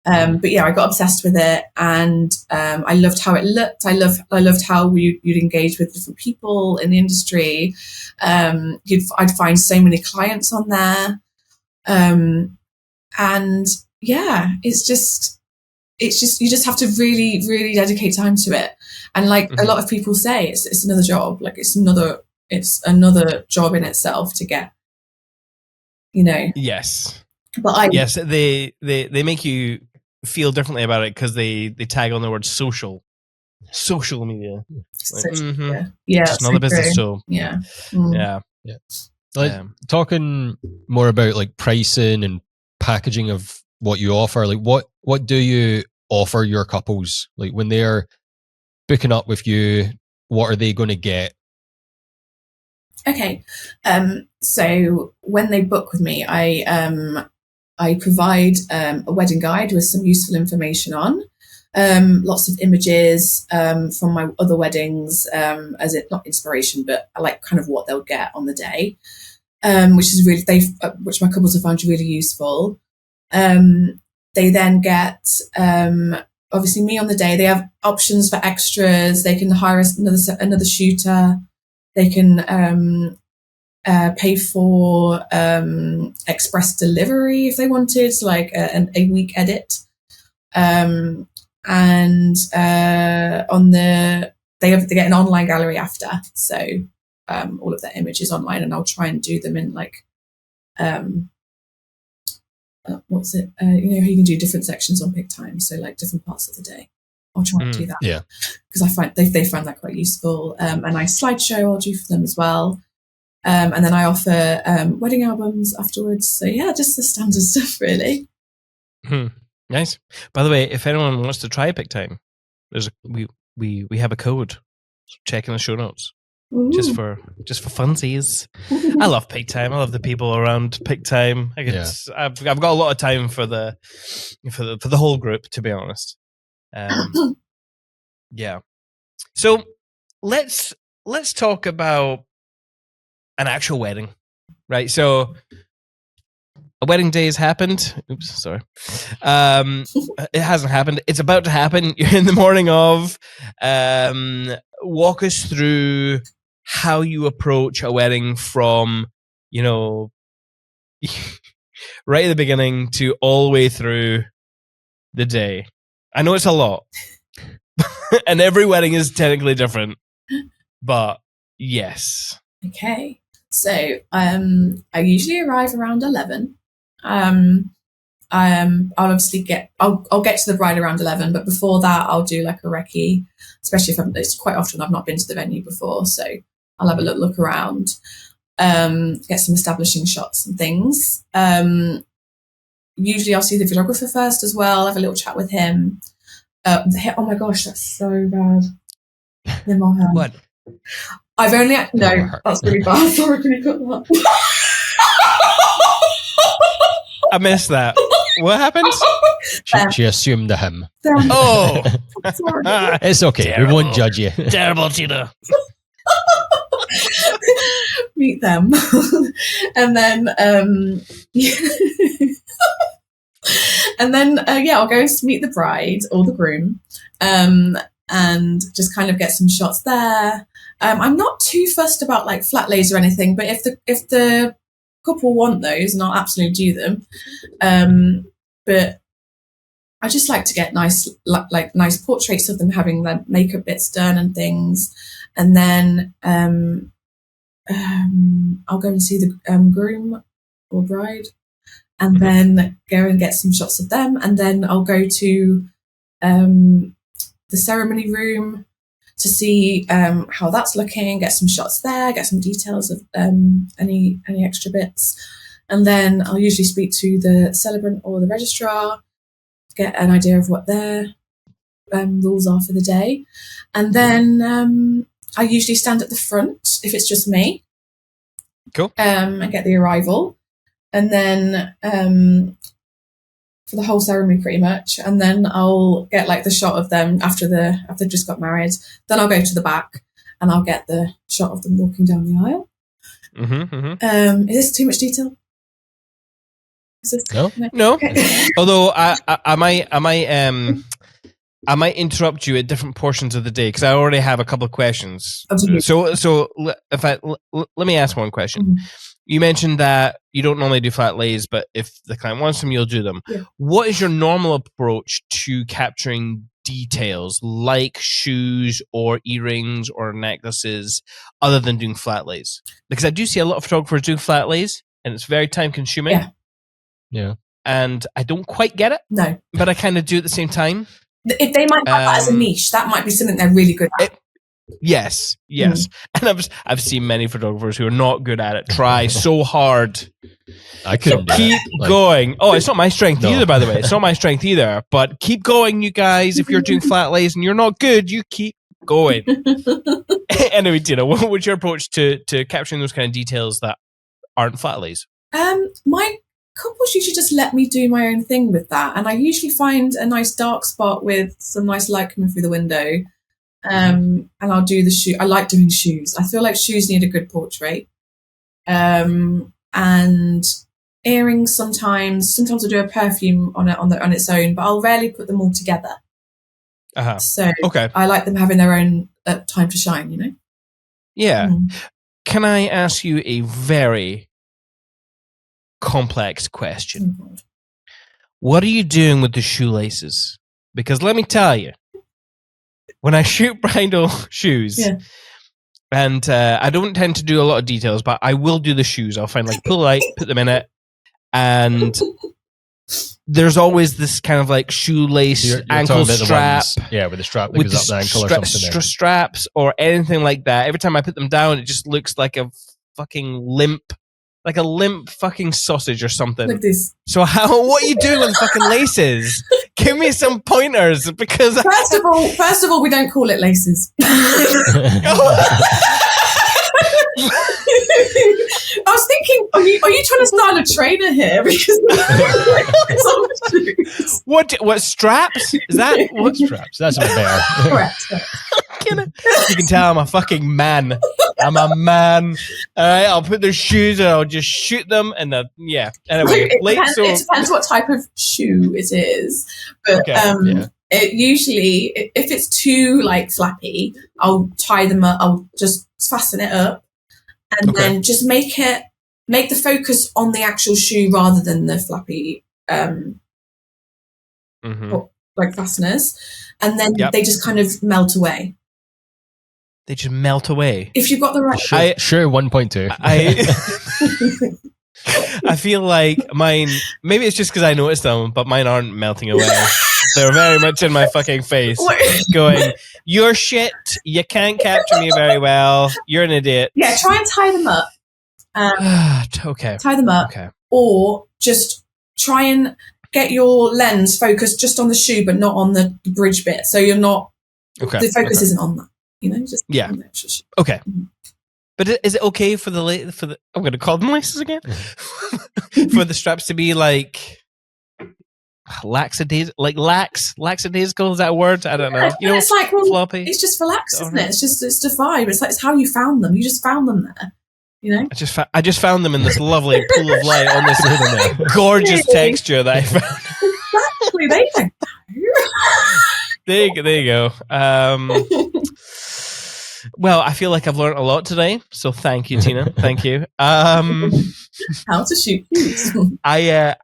But yeah, I got obsessed with it, and I loved how it looked. I loved how you'd engage with different people in the industry. I'd find so many clients on there, and yeah, it's just you just have to really, really dedicate time to it. And like a lot of people say, it's another job. Like, it's another job in itself to get, you know. Yes. But they make you feel differently about it because they tag on the word social media. Like, yeah, just another business. So yeah. Like, talking more about like pricing and packaging of what you offer, like what do you offer your couples? Like, when they're booking up with you, what are they going to get? Okay, so when they book with me, I provide a wedding guide with some useful information on, lots of images from my other weddings, as it not inspiration, but I like kind of what they'll get on the day, which is really which my couples have found really useful. They then get obviously me on the day. They have options for extras. They can hire another shooter. They can pay for express delivery if they wanted, so like a week edit. And they get an online gallery after, so all of their images online, and I'll try and do them in like what's it? You know how you can do different sections on PicTime, so like different parts of the day. I'll try and do that. Yeah, because I find they find that quite useful. And I slideshow I'll do for them as well. And then I offer wedding albums afterwards. So yeah, just the standard stuff, really. Nice. By the way, if anyone wants to try PicTime, we have a code. Check in the show notes. Ooh. Just for funsies. I love PicTime. I love the people around PicTime. I've got a lot of time for the whole group, to be honest. Yeah. So let's talk about an actual wedding, right? So a wedding day has happened. Oops, sorry. It hasn't happened. It's about to happen. You're in the morning of. Walk us through how you approach a wedding from, you know, right at the beginning to all the way through the day. I know it's a lot, and every wedding is technically different, but yes. Okay, so I usually arrive around 11. I'll obviously I'll get to the bride around 11, but before that I'll do like a recce, especially if it's quite often I've not been to the venue before, so I'll have a look around, get some establishing shots and things. Usually I'll see the videographer first as well, have a little chat with him. Oh my gosh, that's so bad. What? I've only no, that's really bad. Sorry, can you cut that? I missed that. What happened? She assumed the him. Oh, Sorry. It's okay. Terrible. We won't judge you. terrible, Tina. Meet them. And then and then I'll go to meet the bride or the groom, and just kind of get some shots there. I'm not too fussed about like flat lays or anything, but if the couple want those, and I'll absolutely do them. But I just like to get nice portraits of them having their makeup bits done and things, and then I'll go and see the groom or bride, and then go and get some shots of them, and then I'll go to the ceremony room to see how that's looking, get some shots there, get some details of any extra bits, and then I'll usually speak to the celebrant or the registrar, get an idea of what their rules are for the day, and then I usually stand at the front if it's just me. Cool. And get the arrival, and then for the whole ceremony pretty much, and then I'll get like the shot of them after they've just got married. Then I'll go to the back and I'll get the shot of them walking down the aisle. Is this too much detail? Is this, No. Okay. Although I might interrupt you at different portions of the day because I already have a couple of questions. Absolutely. So if let me ask one question. Mhm. You mentioned that you don't normally do flat lays, but if the client wants them, you'll do them. Yeah. What is your normal approach to capturing details like shoes or earrings or necklaces other than doing flat lays? Because I do see a lot of photographers do flat lays and it's very time consuming. Yeah. Yeah. And I don't quite get it, No. but I kind of do at the same time. If they might have that as a niche, that might be something they're really good at. Yes. And I've seen many photographers who are not good at it try so hard. I couldn't do Keep it. going. Oh, it's not my strength No. either, by the way. It's not my strength either. But keep going, you guys. If you're doing flat lays and you're not good, you keep going. Anyway, Tina, what's your approach to capturing those kind of details that aren't flat lays? My couples usually just let me do my own thing with that, and I usually find a nice dark spot with some nice light coming through the window. And I'll do the shoe. I like doing shoes. I feel like shoes need a good portrait. And earrings sometimes I do a perfume on its own, but I'll rarely put them all together. So Okay. I like them having their own time to shine, you know? Yeah. Can I ask you a very complex question? Oh, God. What are you doing with the shoelaces? Because let me tell you, when I shoot bridal shoes, and I don't tend to do a lot of details, but I will do the shoes. I'll find like pull light, put them in it, and there's always this kind of like shoelace You're ankle talking about the strap. ones- yeah, with the strap that With goes the up the ankle or something. there. straps or anything like that. Every time I put them down, it just looks like a fucking limp fucking sausage or something. Like this. So what are you doing with fucking laces? Give me some pointers because First of all, we don't call it laces. I was thinking, are you trying to start a trainer here? Because what straps? Is that what Straps. That's a bit better. correct? You can tell I'm a fucking man. I'm a man. All right, I'll put the shoes and I'll just shoot them and yeah. Anyway, It depends what type of shoe it is, but it usually, if it's too like flappy, I'll tie them up. I'll just fasten it up, and then just make the focus on the actual shoe rather than the flappy like fasteners, and then they just kind of melt away. They just melt away. If you've got the right... Sure, 1.2. I feel like mine, maybe it's just because I noticed them, but mine aren't melting away. They're very much in my fucking face going, you're shit, you can't capture me very well, you're an idiot. Yeah, try and tie them up. Okay. Tie them up. Okay. Or just try and get your lens focused just on the shoe, but not on the bridge bit. So you're not... Okay. The focus isn't on that. You know, just yeah. Okay. But is it okay for the I'm going to call them laces again? For the straps to be like lackadaisical, is that a word? I don't know. It's like, well, floppy. It's just relaxed, isn't it? It's the vibe. It's like, it's how you found them. You just found them there. I just found them in this lovely pool of light on this gorgeous texture that I found. Exactly. They don't know. There you go. Well, I feel like I've learned a lot today, so thank you, Tina. Thank you. How to shoot shoes. I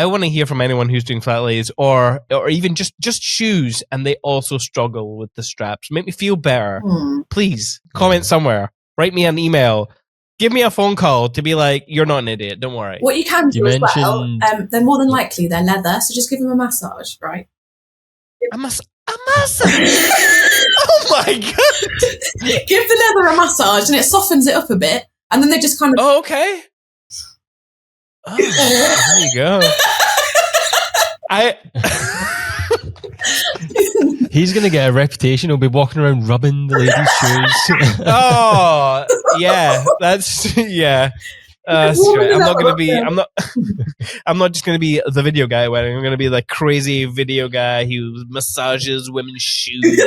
want to hear from anyone who's doing flat lays or even just shoes, and they also struggle with the straps. Make me feel better. Please comment somewhere. Write me an email. Give me a phone call to be like, you're not an idiot. Don't worry. What you can do as well, they're more than likely they're leather, so just give them a massage, right? A massage? Oh my god! Give the leather a massage, and it softens it up a bit, and then they just kind of. Oh, okay. Oh, there you go. He's going to get a reputation. He'll be walking around rubbing the ladies' shoes. Oh, yeah. That's right. I'm not going to be. I'm not just going to be the video guy at wedding. I'm going to be the crazy video guy who massages women's shoes.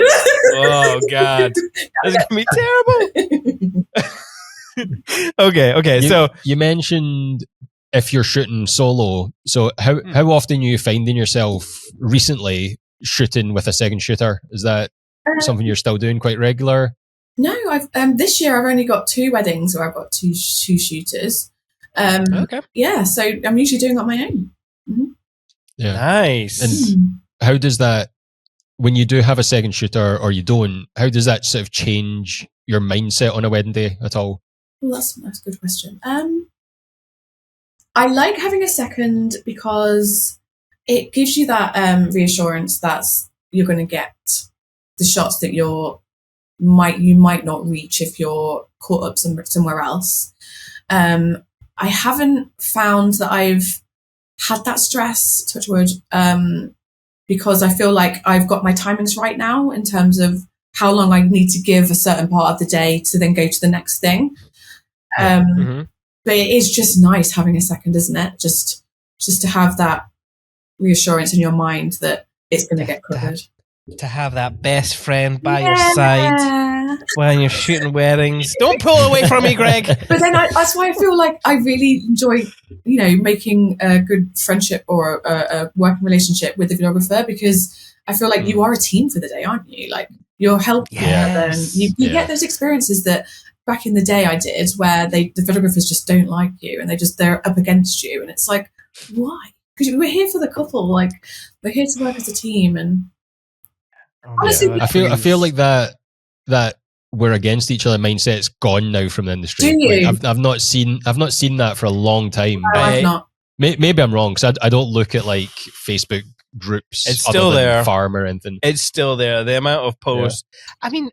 Oh god, that's going to be terrible. Okay. So you mentioned if you're shooting solo. So how often are you finding yourself recently shooting with a second shooter? Is that something you're still doing quite regular? No, I've this year I've only got 2 weddings where I've got two shooters. Okay. Yeah, so I'm usually doing it on my own. Mm-hmm. Yeah. Nice. And how does that, when you do have a second shooter or you don't, how does that sort of change your mindset on a wedding day at all? Well, that's a good question. I like having a second because it gives you that reassurance that you're going to get the shots that you might not reach if you're caught up somewhere else. I haven't found that I've had that stress, touch wood, because I feel like I've got my timings right now in terms of how long I need to give a certain part of the day to then go to the next thing. But it is just nice having a second, isn't it? Just to have that reassurance in your mind that it's going to get covered. To have that best friend by your side when you're shooting weddings. Don't pull away from me, Greg. But then that's why I feel like I really enjoy, making a good friendship or a working relationship with the videographer, because I feel like you are a team for the day, aren't you? Like you're helping together, and you get those experiences that back in the day I did, where the videographers just don't like you and they're up against you, and it's like, why? Because we're here for the couple, like we're here to work as a team. And honestly, I feel like that we're against each other mindset's gone now from the industry. Do you? Like, I've not seen that for a long time. No, I've not. Maybe I'm wrong, because I don't look at like Facebook groups. It's still there. Farm or anything. It's still there. The amount of posts. Yeah. I mean,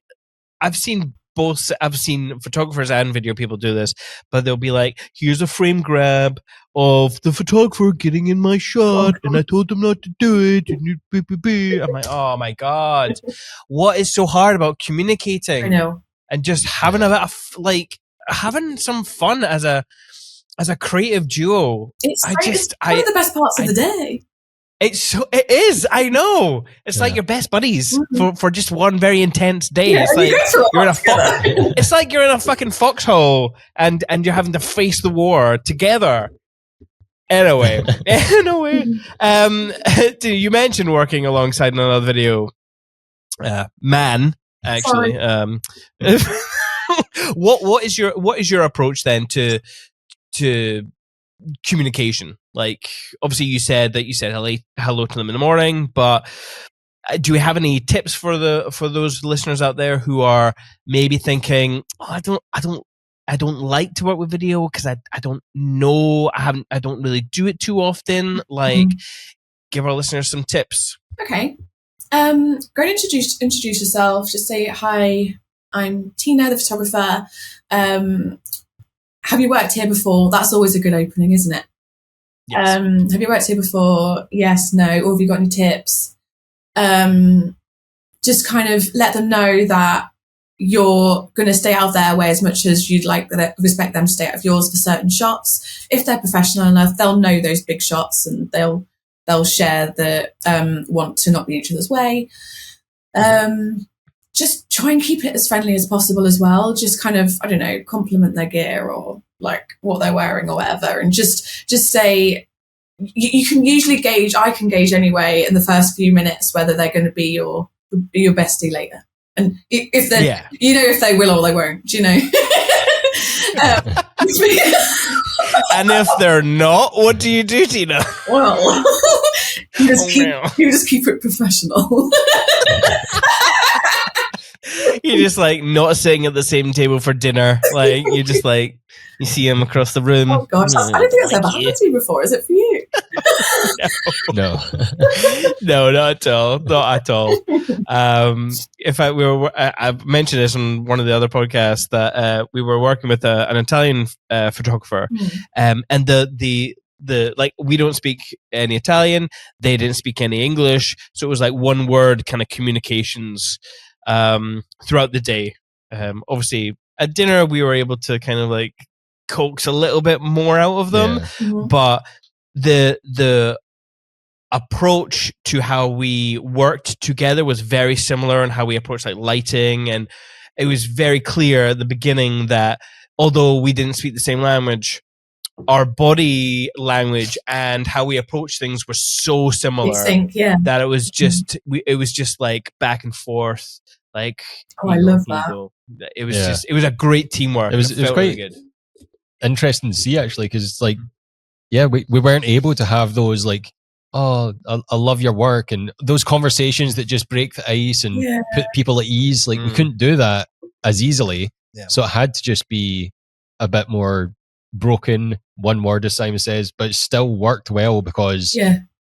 I've seen photographers and video people do this, but they'll be like, here's a frame grab of the photographer getting in my shot, and I told them not to do it. And I'm like, oh my god, what is so hard about communicating? I know. And just having having some fun as a creative duo. It's one of the best parts of the day. It is. I know. It's like your best buddies for just one very intense day. Yeah, it's like you're in a it's like you're in a fucking foxhole and you're having to face the war together. Anyway, you mentioned working alongside another video man. Actually, what is your approach then to communication? Like, obviously you said hello to them in the morning, but do we have any tips for those listeners out there who are maybe thinking, I don't like to work with video because I don't know, I don't really do it too often. Like, give our listeners some tips. Okay. Go and introduce yourself. Just say, hi, I'm Tina, the photographer. Have you worked here before? That's always a good opening, isn't it? Yes. Have you worked here before? Yes, no. Or have you got any tips? Just kind of let them know that you're going to stay out of their way as much as you'd like respect them to stay out of yours for certain shots. If they're professional enough, they'll know those big shots and they'll share the want to not be in each other's way. Just try and keep it as friendly as possible as well. Just kind of, I don't know, compliment their gear or like what they're wearing or whatever, and just say, you can usually gauge, I can gauge anyway in the first few minutes whether they're going to be your bestie later. And if they, you know, if they will or they won't, you know. And if they're not, what do you do, Tina? Well, you just keep it professional. You're just like not sitting at the same table for dinner. Like you just like you see him across the room. Oh gosh, I don't think that's ever happened to you before. Is it for you? No. No, not at all. Not at all. In fact, I've mentioned this on one of the other podcasts that we were working with an Italian photographer, and the like we don't speak any Italian, they didn't speak any English, so it was like one word kind of communications throughout the day. Obviously, at dinner we were able to kind of like coax a little bit more out of them, but the approach to how we worked together was very similar, and how we approached like lighting, and it was very clear at the beginning that although we didn't speak the same language, our body language and how we approach things were so similar that it was just it was just like back and forth. Like, I love that. It was just, it was a great teamwork. It was quite really good. Interesting to see actually, because it's like, we weren't able to have those like, oh, I love your work, and those conversations that just break the ice and put people at ease. Like we couldn't do that as easily, so it had to just be a bit more broken, one word as Simon says, but it still worked well because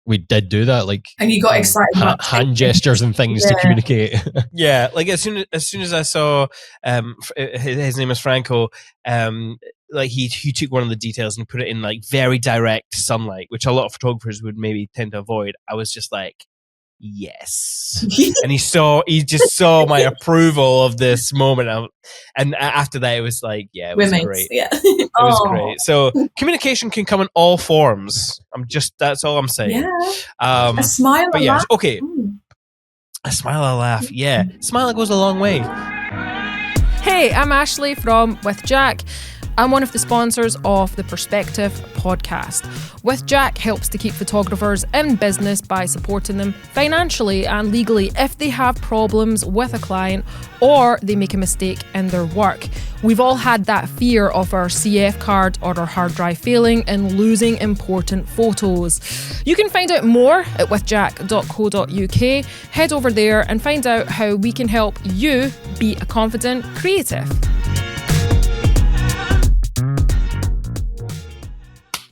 we did do that, like, and you got excited hand gestures and things to communicate. Like as soon as I saw his name is Franco, like he took one of the details and put it in like very direct sunlight, which a lot of photographers would maybe tend to avoid. I was just like, yes. And he just saw my approval of this moment, and after that it was like, it was great. It was great. So communication can come in all forms. That's all I'm saying. A smile, but yes, okay. A smile, a laugh. Smile goes a long way. Hey, I'm Ashley from With Jack. I'm one of the sponsors of the Perspective podcast. With Jack helps to keep photographers in business by supporting them financially and legally if they have problems with a client or they make a mistake in their work. We've all had that fear of our CF card or our hard drive failing and losing important photos. You can find out more at withjack.co.uk. Head over there and find out how we can help you be a confident creative.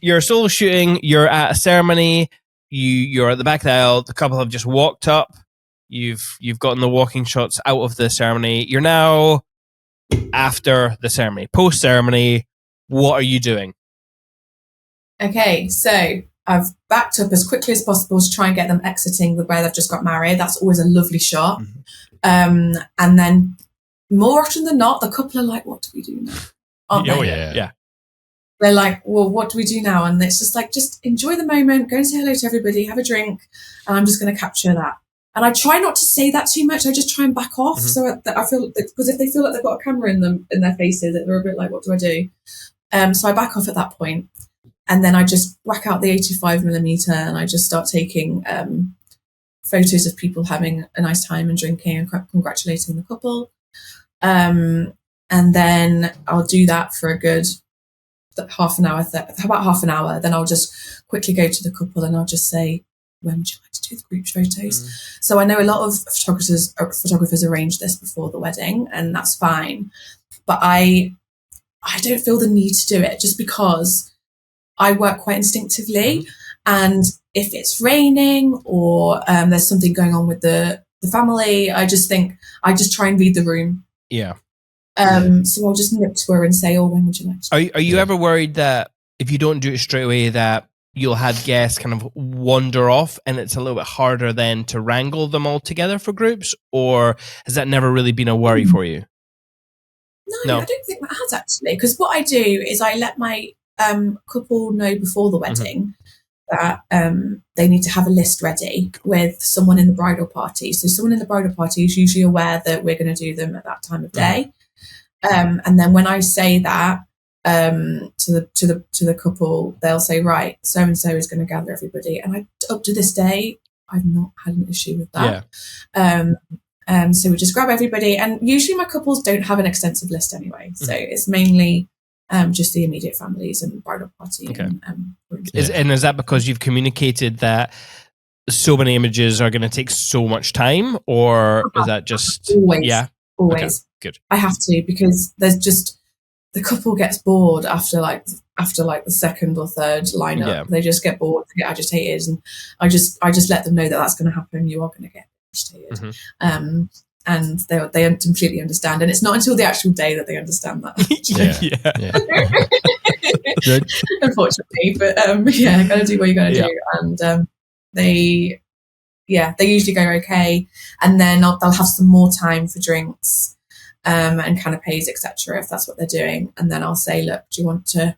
You're solo shooting, you're at a ceremony, you're at the back of the aisle, the couple have just walked up, you've gotten the walking shots out of the ceremony, you're now after the ceremony, post-ceremony, what are you doing? Okay, so I've backed up as quickly as possible to try and get them exiting where they've just got married. That's always a lovely shot. And then more often than not, the couple are like, what do we do now? Aren't they? Yeah. They're like, well, what do we do now? And it's just like, just enjoy the moment, go and say hello to everybody, have a drink, and I'm just going to capture that. And I try not to say that too much. I just try and back off. So that I feel, because if they feel like they've got a camera in their faces, they're a bit like, what do I do? So I back off at that point. And then I just whack out the 85mm and I just start taking photos of people having a nice time and drinking and congratulating the couple. And then I'll do that for a good half an hour, about half an hour. Then I'll just quickly go to the couple and I'll just say, when would you like to do the group photos? So I know a lot of photographers arrange this before the wedding, and that's fine. But I don't feel the need to do it just because I work quite instinctively. And if it's raining or there's something going on with the family, I just try and read the room. Yeah. So I'll just nip to her and say, when would you like to? Are you ever worried that if you don't do it straight away that you'll have guests kind of wander off and it's a little bit harder then to wrangle them all together for groups? Or has that never really been a worry for you? No. I don't think that has actually. Because what I do is I let my couple know before the wedding that they need to have a list ready with someone in the bridal party. So someone in the bridal party is usually aware that we're going to do them at that time of day. And then when I say that to the couple, they'll say, right, so and so is going to gather everybody. And up to this day, I've not had an issue with that. So we just grab everybody, and usually my couples don't have an extensive list anyway. So it's mainly just the immediate families and bridal party. Okay. And is that because you've communicated that so many images are going to take so much time, or is that just always? Okay, good. I have to, because there's just the couple gets bored after like the second or third lineup. Yeah. They just get bored, they get agitated, and I just let them know that that's going to happen. You are going to get agitated, and they completely understand. And it's not until the actual day that they understand that. Unfortunately, but got to do what you got to do, and they usually go okay, and then they'll have some more time for drinks and canapes, etc., if that's what they're doing. And then I'll say, look, do you want to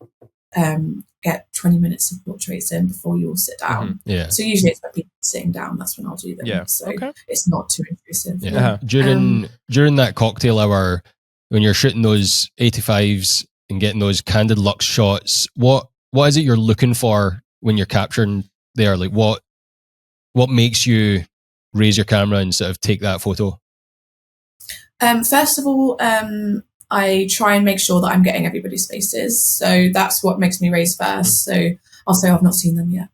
get 20 minutes of portraits in before you all sit down? So usually it's when people are sitting down, that's when I'll do them. So it's not too intrusive. During that cocktail hour, when you're shooting those 85s and getting those Candid Lux shots, what is it you're looking for when you're capturing there? Like what makes you raise your camera and sort of take that photo? First of all, I try and make sure that I'm getting everybody's faces. So that's what makes me raise first. So I'll say, I've not seen them yet.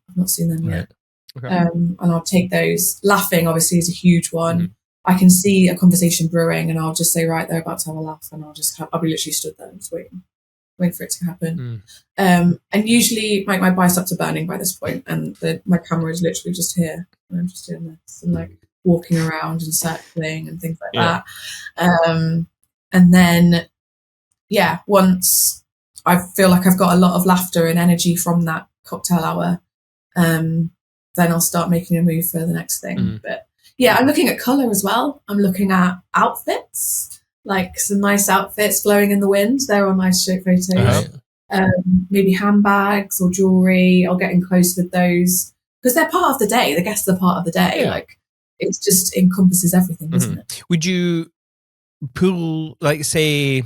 Okay. And I'll take those. Laughing, obviously, is a huge one. I can see a conversation brewing, and I'll just say, right, they're about to have a laugh, and I'll be literally stood there just waiting for it to happen. And usually my biceps are burning by this point, and my camera is literally just here, and I'm just doing this and like walking around and circling and things like that. And then, once I feel like I've got a lot of laughter and energy from that cocktail hour, then I'll start making a move for the next thing. But I'm looking at colour as well. I'm looking at outfits, like some nice outfits flowing in the wind. They're on nice shoot photos. Maybe handbags or jewellery. I'll get in close with those because they're part of the day. The guests are part of the day. Like, it just encompasses everything, doesn't it? Would you pull, like, say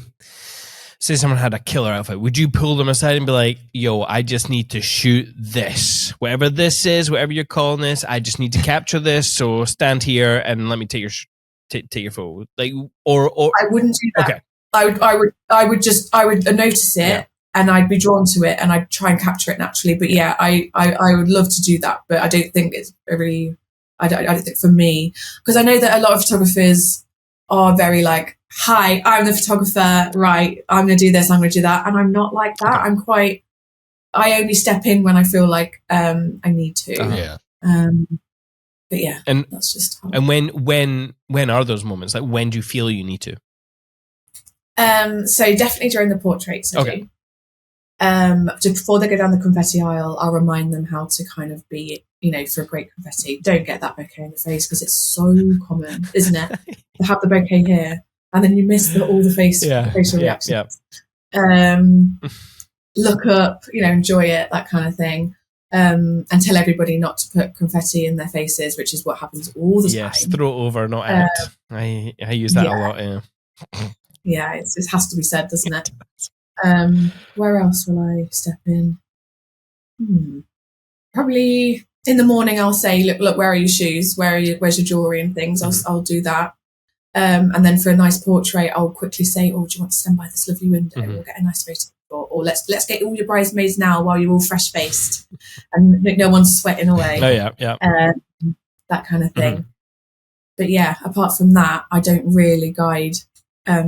someone had a killer outfit, would you pull them aside and be like, yo, I just need to shoot this, whatever this is, whatever you're calling this, I just need to capture this, so stand here and let me take your photo, like, or I wouldn't do that. Okay. I would notice it, and I'd be drawn to it, and I'd try and capture it naturally. But I would love to do that, but I don't think it's really, I don't think for me, because I know that a lot of photographers are very like, hi, I'm the photographer, right, I'm going to do this, I'm going to do that. And I'm not like that. Okay. I only step in when I feel like I need to. But and that's just how. And when are those moments? Like, when do you feel you need to? So definitely during the portraits, I do. Just before they go down the confetti aisle, I'll remind them how to kind of be, for a great confetti, don't get that bouquet in the face, because it's so common, isn't it? To have the bouquet here, and then you miss all the facial reactions. Look up, enjoy it, that kind of thing. And tell everybody not to put confetti in their faces, which is what happens all the time. Yes, throw it over, not at. I use that a lot. Yeah, it has to be said, doesn't it? Where else will I step in? Probably in the morning. I'll say, look, where are your shoes? Where's your jewelry and things? I'll do that. And then for a nice portrait, I'll quickly say, oh, do you want to stand by this lovely window? We'll get a nice photo. Or let's get all your bridesmaids now while you're all fresh faced and no one's sweating away. That kind of thing. But apart from that, I don't really guide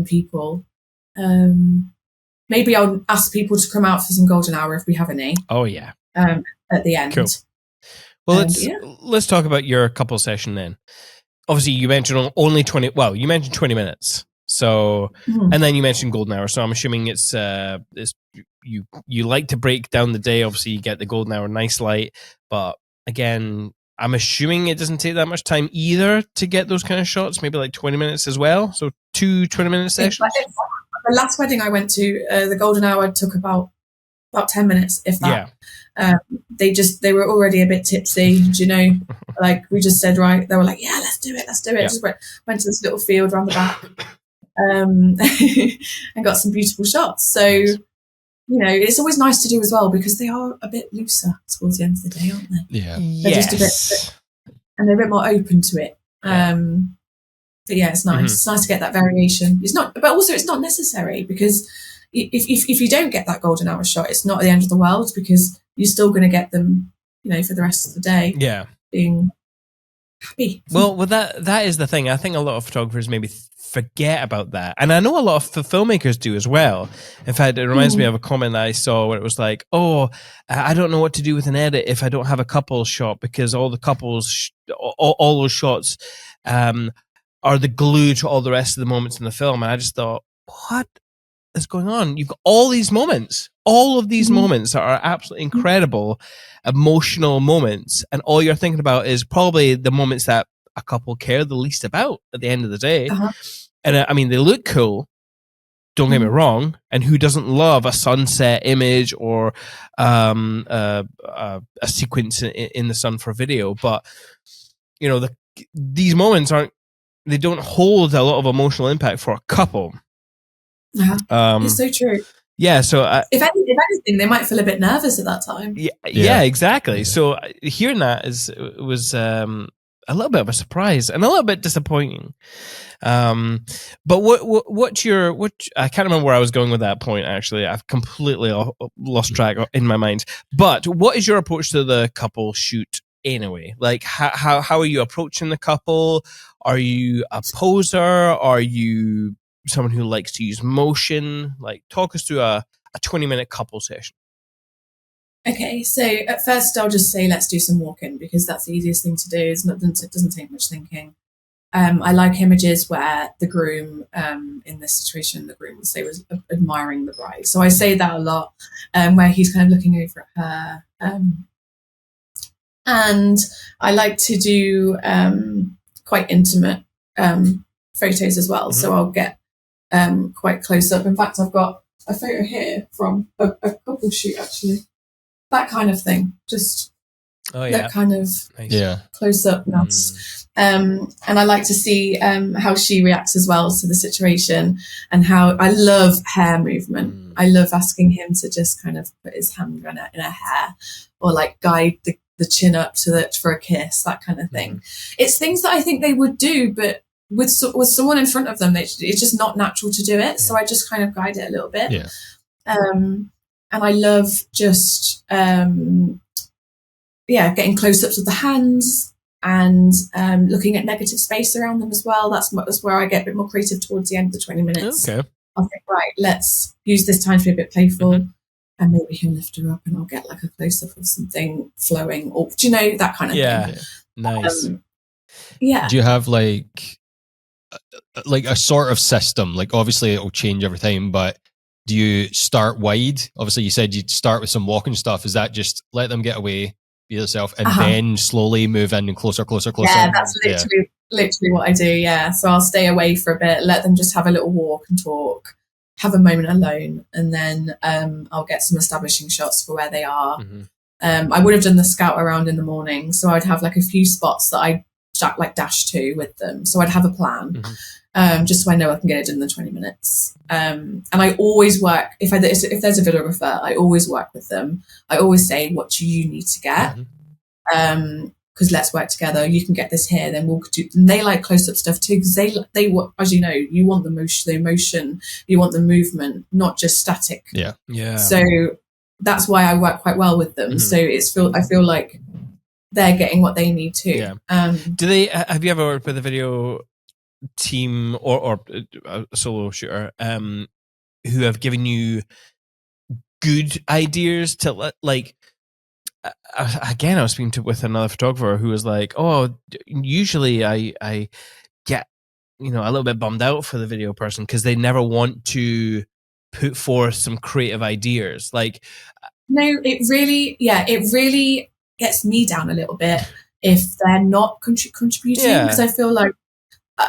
people. Maybe I'll ask people to come out for some golden hour if we have any. At the end. Cool. Well, let's talk about your couple session then. Obviously, you mentioned only 20. Well, you mentioned 20 minutes. So, and then you mentioned golden hour. So I'm assuming it's you like to break down the day. Obviously, you get the golden hour, nice light. But again, I'm assuming it doesn't take that much time either to get those kind of shots. Maybe like 20 minutes as well. So 2 20-minute sessions. the last wedding I went to, the golden hour took about 10 minutes, if that. They were already a bit tipsy, do you know? Like, we just said, right, they were like, yeah, let's do it. Yeah. Just went to this little field around the back, and got some beautiful shots. So, it's always nice to do as well, because they are a bit looser towards the end of the day, aren't they? Yeah. They're just a bit, and they're a bit more open to it. But yeah, it's nice. It's nice to get that variation. But also it's not necessary, because if you don't get that golden hour shot, it's not the end of the world, because you're still going to get them, for the rest of the day. Yeah. Being happy. Well, that is the thing. I think a lot of photographers maybe forget about that. And I know a lot of filmmakers do as well. In fact, it reminds me of a comment that I saw where it was like, oh, I don't know what to do with an edit if I don't have a couples shot, because all the couples, all those shots are the glue to all the rest of the moments in the film. And I just thought, what is going on? You've got all these moments. All of these moments are absolutely incredible, emotional moments. And all you're thinking about is probably the moments that a couple care the least about at the end of the day. And I mean, they look cool. Don't get me wrong. And who doesn't love a sunset image or a sequence in the sun for video? But, these moments they don't hold a lot of emotional impact for a couple. It's so true. Yeah, so if anything, they might feel a bit nervous at that time. Yeah, exactly. So hearing that was a little bit of a surprise and a little bit disappointing. But what I can't remember where I was going with that point. Actually, I've completely lost track in my mind. But what is your approach to the couple shoot anyway? Like, how are you approaching the couple? Are you a poser? Are you someone who likes to use motion? Like, talk us through a 20-minute couple session. Okay, so at first I'll just say let's do some walking, because that's the easiest thing to do. It doesn't take much thinking. I like images where the groom, in this situation, the groom would say was admiring the bride. So I say that a lot, where he's kind of looking over at her. And I like to do quite intimate photos as well. So I'll get quite close up. In fact, I've got a photo here from a couple shoot, actually. That kind of thing. Just that kind of close up nuts. And I like to see how she reacts as well to the situation, and how I love hair movement. I love asking him to just kind of put his hand in her hair, or like guide the chin up for a kiss, that kind of thing. It's things that I think they would do, but with someone in front of them, it's just not natural to do it. So I just kind of guide it a little bit. And I love just getting close-ups of the hands and looking at negative space around them as well. That's where I get a bit more creative towards the end of the 20 minutes. Okay. I'll think, right, let's use this time to be a bit playful, and maybe he'll lift her up and I'll get like a close-up of something flowing, or that kind of thing. Yeah, nice. Do you have like a sort of system? Like, obviously it'll change every time, but do you start wide? Obviously you said you'd start with some walking stuff. Is that just let them get away, be yourself, and then slowly move in and closer? Yeah, that's literally what I do. Yeah. So I'll stay away for a bit, let them just have a little walk and talk, have a moment alone, and then I'll get some establishing shots for where they are. I would have done the scout around in the morning, so I'd have like a few spots that I dash to with them. So I'd have a plan, just so I know I can get it done in the 20 minutes. And I always work, if there's a videographer, I always work with them. I always say, what do you need to get? Because let's work together. You can get this here, then we'll do. And they like close-up stuff too, because they as you know, you want the emotion, you want the movement, not just static. Yeah. So that's why I work quite well with them. So I feel like they're getting what they need too. Do they? Have you ever worked with a video team or a solo shooter who have given you good ideas to like? Again, I was speaking with another photographer who was like, "Oh, usually I get a little bit bummed out for the video person because they never want to put forth some creative ideas." Like, no, it really gets me down a little bit if they're not contributing, because I feel like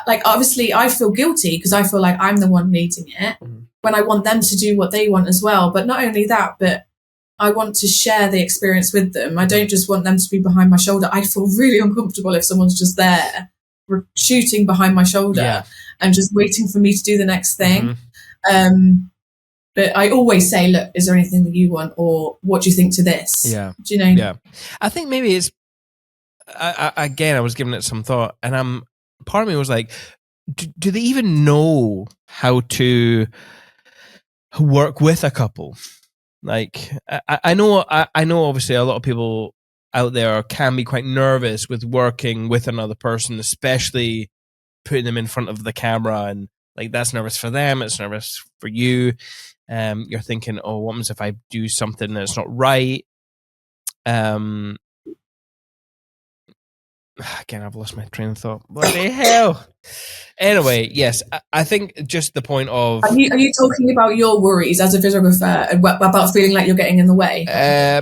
like, obviously I feel guilty because I feel like I'm the one needing it when I want them to do what they want as well. But not only that, but I want to share the experience with them. I don't just want them to be behind my shoulder. I feel really uncomfortable if someone's just there shooting behind my shoulder and just waiting for me to do the next thing. But I always say, look, is there anything that you want, or what do you think to this? Yeah. Do you know? Yeah. I think maybe it's, again, I was giving it some thought, and part of me was like, do they even know how to work with a couple? Like, I know obviously a lot of people out there can be quite nervous with working with another person, especially putting them in front of the camera, and like, that's nervous for them, it's nervous for you. You're thinking, oh, what happens if I do something that's not right? Again, I've lost my train of thought. Bloody hell. Anyway, yes, I think just the point of... Are you talking about your worries as a videographer about feeling like you're getting in the way?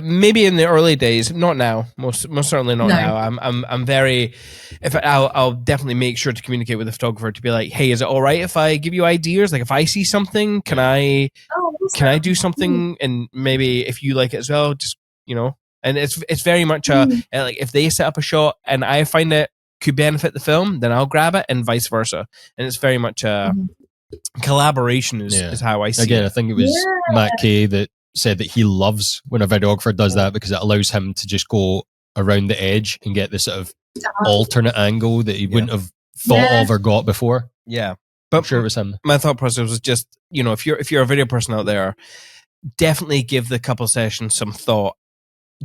Maybe in the early days, not now. Most certainly not now. I'm very... I'll definitely make sure to communicate with the photographer to be like, hey, is it all right if I give you ideas? Like, if I see something, can I do something? And maybe if you like it as well, just, you know... And it's very much like, if they set up a shot and I find it could benefit the film, then I'll grab it, and vice versa. And it's very much collaboration is how I see it. Again, I think it was Matt Kay that said that he loves when a videographer does that, because it allows him to just go around the edge and get this sort of alternate angle that he wouldn't have thought of or got before. Yeah. But I'm sure it was him. My thought process was just, you know, if you're a video person out there, definitely give the couple sessions some thought.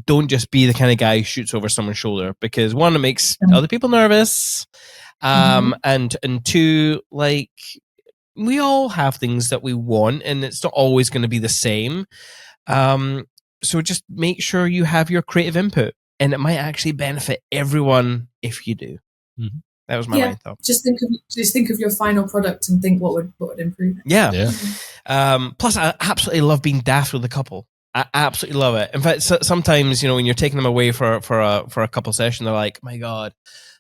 Don't just be the kind of guy who shoots over someone's shoulder, because one, it makes other people nervous. And two, like, we all have things that we want, and it's not always going to be the same. So just make sure you have your creative input, and it might actually benefit everyone if you do. That was my main thought. Just think of your final product and think what would improve it. Yeah. Plus, I absolutely love being daft with a couple. I absolutely love it. In fact, sometimes, you know, when you're taking them away for a couple session, they're like, "My God,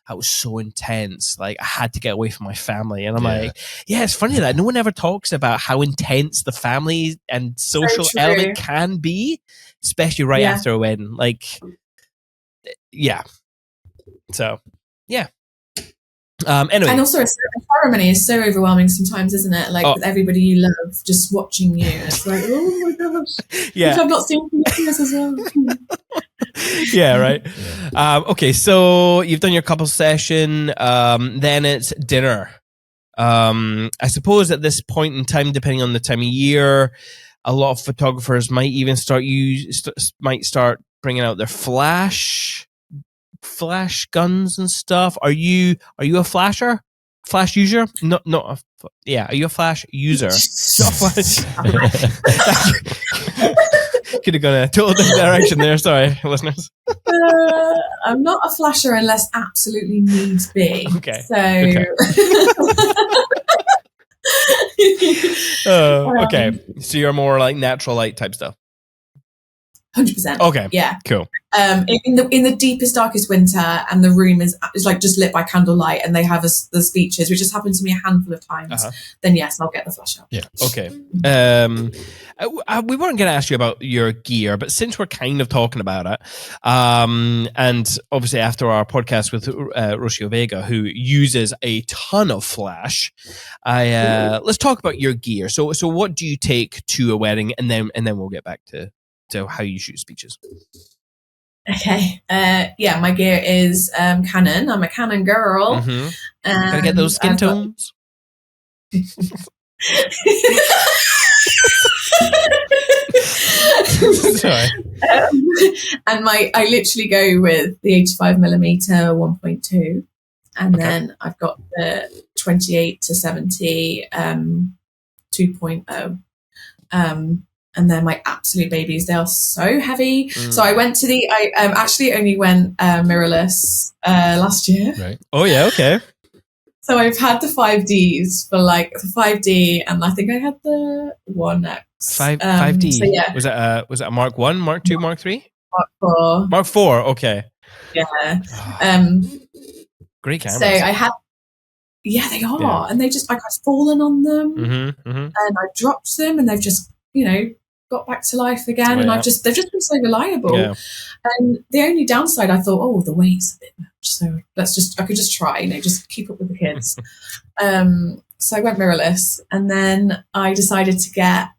that was so intense. Like, I had to get away from my family." And I'm like, "Yeah, it's funny that no one ever talks about how intense the family and social element can be, especially right after a wedding." Like, yeah. So, yeah. Anyway. And also, a ceremony is so overwhelming sometimes, isn't it? Like, with everybody you love just watching you. It's like, oh my gosh. Yeah. I've not seen this as well. Yeah, right. Okay, so you've done your couple session. Then it's dinner. I suppose at this point in time, depending on the time of year, a lot of photographers might even start bringing out their flash guns and stuff. Are you a flash user? Are you a flash user? Not flash. Could have gone a total different direction there. Sorry, listeners. I'm not a flasher unless absolutely needs be. Okay. So. Okay. So you're more like natural light type stuff. 100%. Okay. Yeah. Cool. In the deepest, darkest winter, and the room is like just lit by candlelight, and they have the speeches, which has happened to me a handful of times. Then yes, I'll get the flash up. Yeah. Okay. We weren't going to ask you about your gear, but since we're kind of talking about it, and obviously after our podcast with Rocio Vega, who uses a ton of flash, let's talk about your gear. So what do you take to a wedding, and then we'll get back to how you shoot speeches. Okay. My gear is Canon. I'm a Canon girl. Gotta get those skin tones. Sorry. And I literally go with the 85mm 1.2, and then I've got the 28 to 70 2.0. And they're my absolute babies. They are so heavy. So I actually only went mirrorless last year. Right. Oh yeah. Okay. So I've had the 5Ds for like the 5D, and I think I had the 1X. 5D. So yeah. Was it a Mark 1, Mark 2, Mark 3? Mark 4. Mark 4. Okay. Yeah. Great camera. So I had Yeah, they are. Yeah. And they just, like, I've fallen on them Mm-hmm. Mm-hmm. and I've dropped them and they've just, got back to life again. Oh, And yeah. they've just been so reliable. Yeah. And the only downside, I thought, the weight's a bit much. So I could just try, just keep up with the kids. So I went mirrorless, and then I decided to get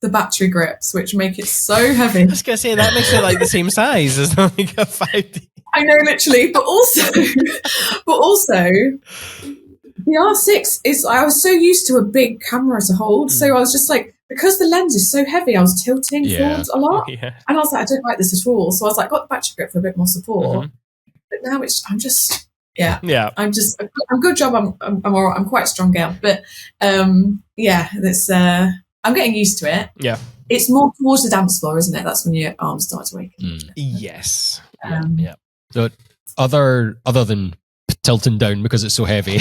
the battery grips, which make it so heavy. I was going to say, that makes it like the same size as like a 5D. I know, literally, but also, the R6 is. I was so used to a big camera to hold, so I was just like, because the lens is so heavy, I was tilting forwards a lot, Yeah. and I was like, I don't like this at all. So I was like, got the battery grip for a bit more support, Mhm. but now I'm just. Yeah. I'm good job. I'm all right. I'm quite a strong girl, but it's I'm getting used to it. Yeah. It's more towards the dance floor, isn't it? That's when your arms start to wake. Yes. Yeah. So other than tilting down because it's so heavy,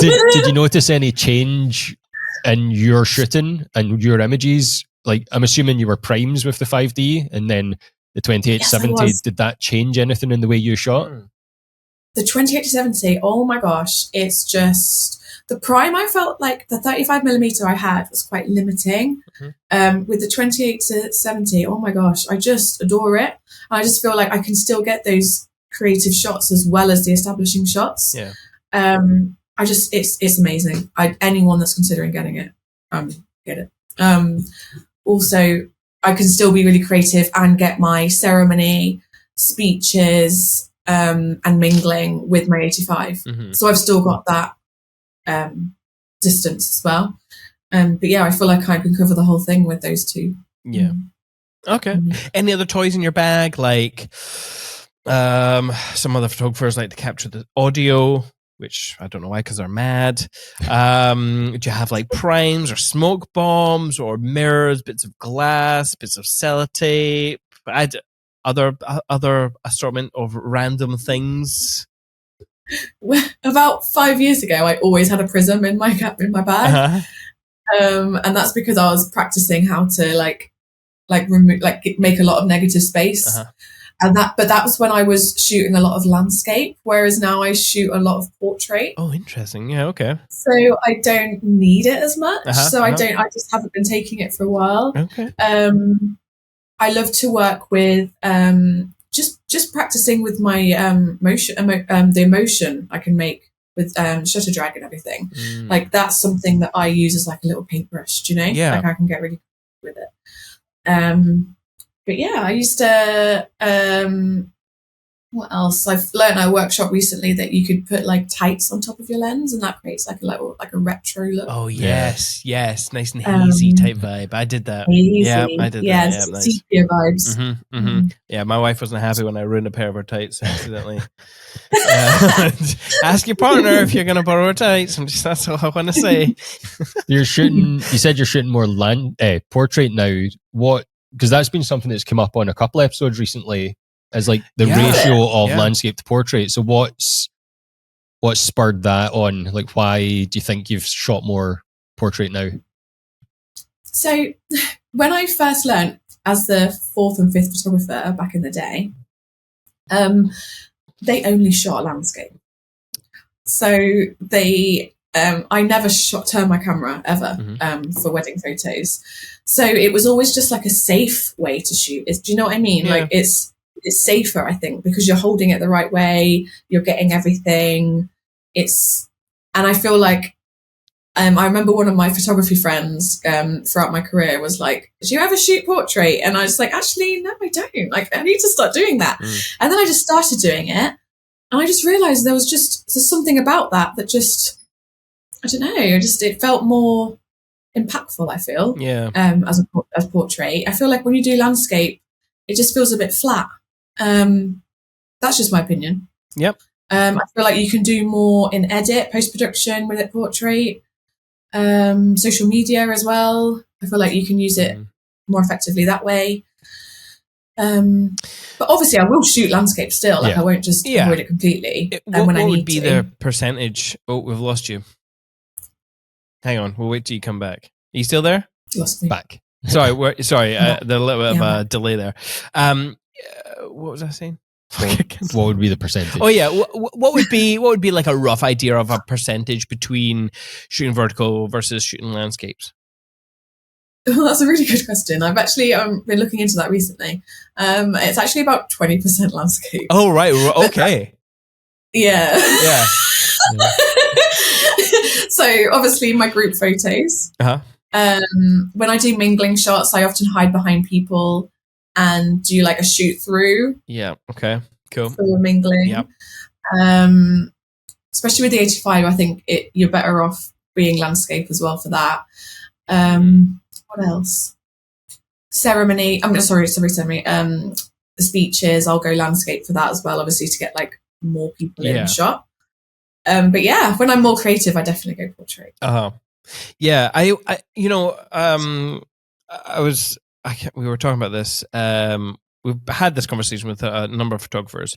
did you notice any change in your shooting and your images? Like, I'm assuming you were primes with the 5D, and then the 2870. Yes, I was. Did that change anything in the way you shot? The 2870. Oh my gosh, it's just the prime. I felt like the 35mm I had was quite limiting. With the 2870, oh my gosh, I just adore it. I just feel like I can still get those creative shots as well as the establishing shots. Yeah. It's amazing. Anyone that's considering getting it, get it. Also, I can still be really creative and get my ceremony speeches and mingling with my 85. So I've still got that distance as well. But yeah, I feel like I can cover the whole thing with those two. Yeah. Okay. Any other toys in your bag? Like some other photographers like to capture the audio, which I don't know why, because they're mad. Do you have like primes or smoke bombs or mirrors, bits of glass, bits of sellotape? Other assortment of random things. About 5 years ago, I always had a prism in my bag, and that's because I was practicing how to remove, make a lot of negative space, but that was when I was shooting a lot of landscape, whereas now I shoot a lot of portrait. Oh, interesting. Yeah, okay. So I don't need it as much. I just haven't been taking it for a while. Okay. I love to work with just practicing with my motion, the emotion I can make with shutter drag and everything. Like, that's something that I use as like a little paintbrush. Do you know? Yeah. Like, I can get really with it. But yeah, I used to. What else? I've learned at a workshop recently that you could put like tights on top of your lens, and that creates like a retro look. Oh yes, nice and hazy type vibe. I did that. Hazy. Yeah, I did that. Yeah, Nice. sepia vibes. Yeah, my wife wasn't happy when I ruined a pair of her tights accidentally. Ask your partner if you're going to borrow her tights. That's all I want to say. You're shooting. You said you're shooting more portrait now. What? Because that's been something that's come up on a couple episodes recently. As like the ratio of landscape to portrait. So what's spurred that on? Like, why do you think you've shot more portrait now? So when I first learned as the 4th and 5th photographer back in the day, they only shot landscape. So I never turned my camera ever for wedding photos. So it was always just like a safe way to shoot. Do you know what I mean? Yeah. Like, it's safer, I think, because you're holding it the right way, you're getting everything. And I feel like, I remember one of my photography friends throughout my career was like, do you ever shoot portrait? And I was like, actually, no, I don't. Like, I need to start doing that. And then I just started doing it, and I just realized there's something about that just, I don't know, it felt more impactful, I feel. Yeah. As portrait. I feel like when you do landscape, it just feels a bit flat. That's just my opinion. Yep. I feel like you can do more in edit, post-production with it, portrait, social media as well. I feel like you can use it more effectively that way. But obviously I will shoot landscape still. Like, I won't just avoid it completely. What when I need would be to. the percentage? Oh, we've lost you. Hang on. We'll wait till you come back. Are you still there? Lost me. Back. Sorry. There's a little bit of a delay there. What was I saying? What would be the percentage? Oh yeah, what would be like a rough idea of a percentage between shooting vertical versus shooting landscapes? Well, that's a really good question. I've actually been looking into that recently. It's actually about 20% landscape. Oh right, okay. Yeah. Yeah. So obviously my group photos. When I do mingling shots, I often hide behind people and do like a shoot through. Yeah. Okay. Cool. For mingling. Yep. Especially with the 85, I think you're better off being landscape as well for that. What else? Ceremony. Ceremony. The speeches, I'll go landscape for that as well, obviously to get like more people in the shot. But yeah, when I'm more creative, I definitely go portrait. Yeah, we were talking about this. We've had this conversation with a number of photographers,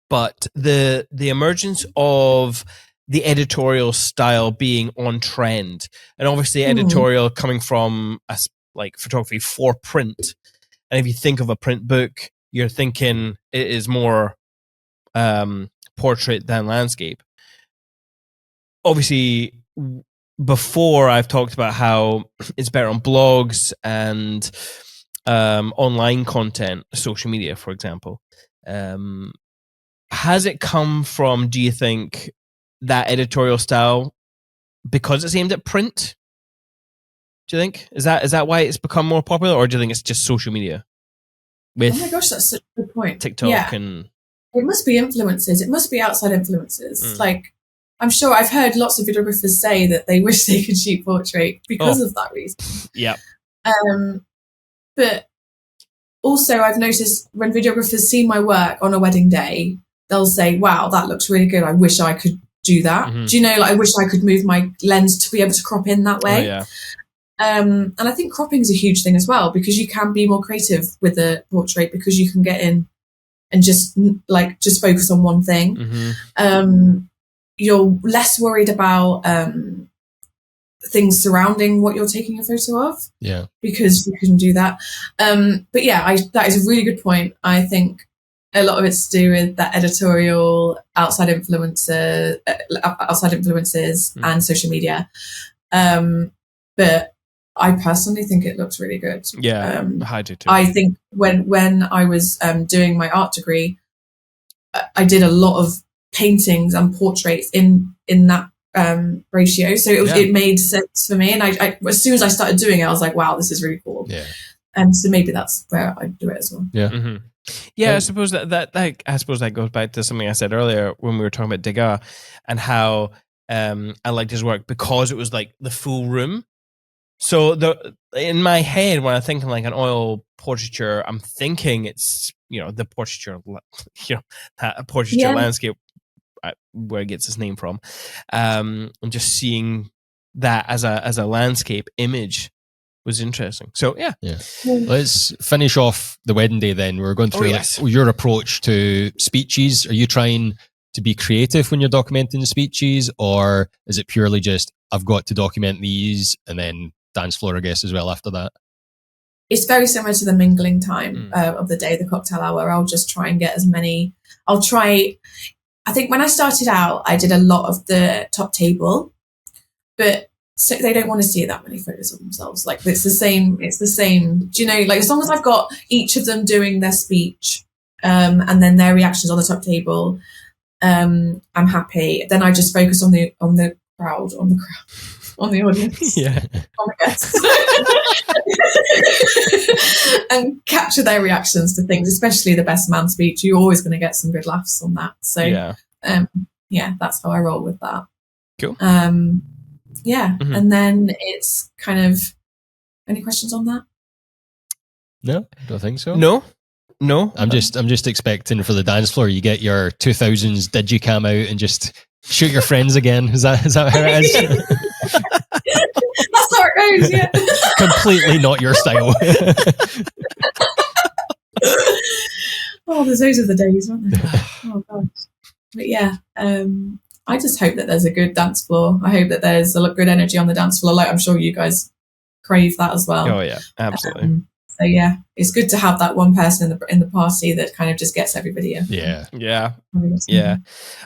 but the emergence of the editorial style being on trend, and obviously editorial coming from like photography for print. And if you think of a print book, you're thinking it is more portrait than landscape. Obviously, before I've talked about how it's better on blogs and online content, social media, for example. Has it come from, do you think, that editorial style because it's aimed at print? Do you think? Is that why it's become more popular, or do you think it's just social media? With oh my gosh, that's such a good point. TikTok and... It must be influences. It must be outside influences. Like, I'm sure I've heard lots of videographers say that they wish they could shoot portrait because of that reason. Yeah. But also I've noticed when videographers see my work on a wedding day, they'll say, wow, that looks really good. I wish I could do that. Do you know, like I wish I could move my lens to be able to crop in that way. Oh, yeah. And I think cropping is a huge thing as well, because you can be more creative with a portrait because you can get in and just focus on one thing. You're less worried about things surrounding what you're taking a photo of. Yeah. Because you can do that. But yeah, that is a really good point. I think a lot of it's to do with that editorial outside influences and social media. But I personally think it looks really good. Yeah, I do too. I think when I was doing my art degree, I did a lot of paintings and portraits in that ratio. So it made sense for me. And I as soon as I started doing it, I was like, wow, this is really cool. Yeah. So maybe that's where I do it as well. Yeah. Yeah, I suppose that goes back to something I said earlier when we were talking about Degas and how I liked his work because it was like the full room. So in my head, when I'm thinking like an oil portraiture, I'm thinking it's, the portraiture, that portraiture landscape, where it gets its name from. And just seeing that as a landscape image was interesting. So yeah. Let's finish off the wedding day then. We're going through your approach to speeches. Are you trying to be creative when you're documenting speeches, or is it purely just, I've got to document these and then dance floor, I guess, as well after that? It's very similar to the mingling time of the day, the cocktail hour. I'll just try and get as many. I think when I started out, I did a lot of the top table, but so they don't want to see that many photos of themselves. Like it's the same. Do you know, like as long as I've got each of them doing their speech and then their reactions on the top table, I'm happy. Then I just focus on the crowd, on the audience, on the guests, and capture their reactions to things, especially the best man speech. You're always going to get some good laughs on that. So, that's how I roll with that. Cool. And then it's kind of, any questions on that? No, don't think so. No. I'm just expecting for the dance floor, you get your 2000s digicam out and just shoot your friends again. Is that how it is? That's how it goes, yeah. Completely not your style. Those are the days, aren't they? Oh gosh. But yeah, I just hope that there's a good dance floor. I hope that there's a good energy on the dance floor. Like I'm sure you guys crave that as well. Oh yeah, absolutely. So yeah, it's good to have that one person in the party that kind of just gets everybody in. Yeah.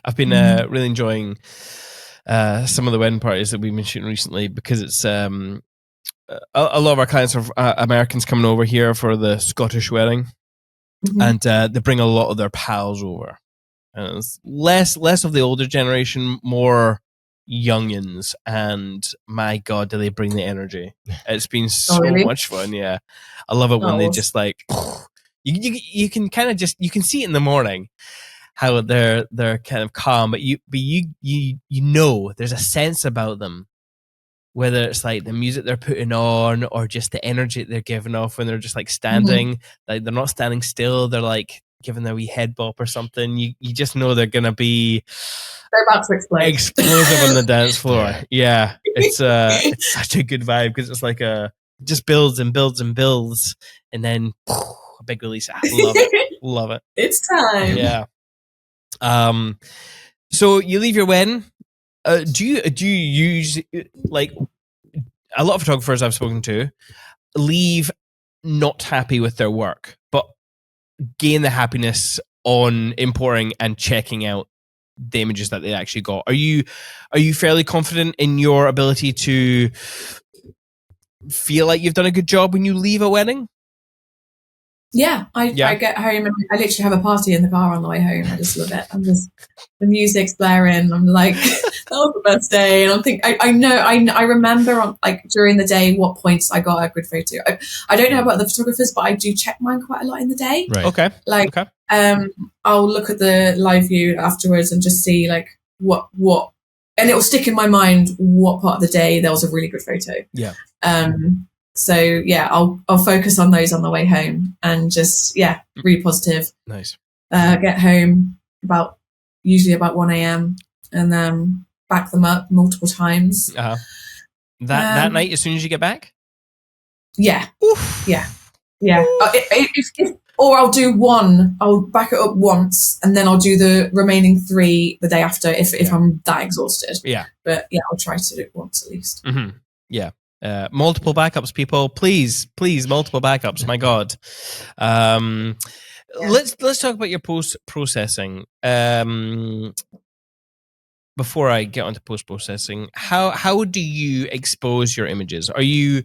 I've been really enjoying some of the wedding parties that we've been shooting recently, because it's a lot of our clients are Americans coming over here for the Scottish wedding, and they bring a lot of their pals over, and it's less of the older generation, more youngins, and my god, do they bring the energy. It's been so much fun. I love it when they just like you can kind of just, you can see it in the morning how they're kind of calm, but you know there's a sense about them, whether it's like the music they're putting on or just the energy they're giving off when they're just like standing, like they're not standing still, they're like giving their wee head bop or something. You just know they're gonna be, they're about to explosive on the dance floor. It's such a good vibe, because it's like just builds and builds and builds, and then a big release. I love it. It's time. So you leave your wedding. Do you use, like, a lot of photographers I've spoken to leave not happy with their work, but gain the happiness on importing and checking out the images that they actually got? Are you fairly confident in your ability to feel like you've done a good job when you leave a wedding? I get home and I literally have a party in the car on the way home. I just love it. The music's blaring. I'm like, that was the best day. And I'm thinking, I remember like during the day what points I got a good photo. I don't know about the photographers, but I do check mine quite a lot in the day. Right. Okay. I'll look at the live view afterwards and just see like what, and it'll stick in my mind what part of the day there was a really good photo. Yeah. So yeah, I'll focus on those on the way home and just really positive. Nice. Get home usually about 1 a.m. and then back them up multiple times. That night, as soon as you get back. Yeah. Oof. Yeah. Or I'll do one. I'll back it up once, and then I'll do the remaining 3 the day after if I'm that exhausted. Yeah. But yeah, I'll try to do it once at least. Mm-hmm. Yeah. Multiple backups, people. Please, multiple backups. My God. Let's talk about your post processing. Before I get onto post processing, how do you expose your images? Are you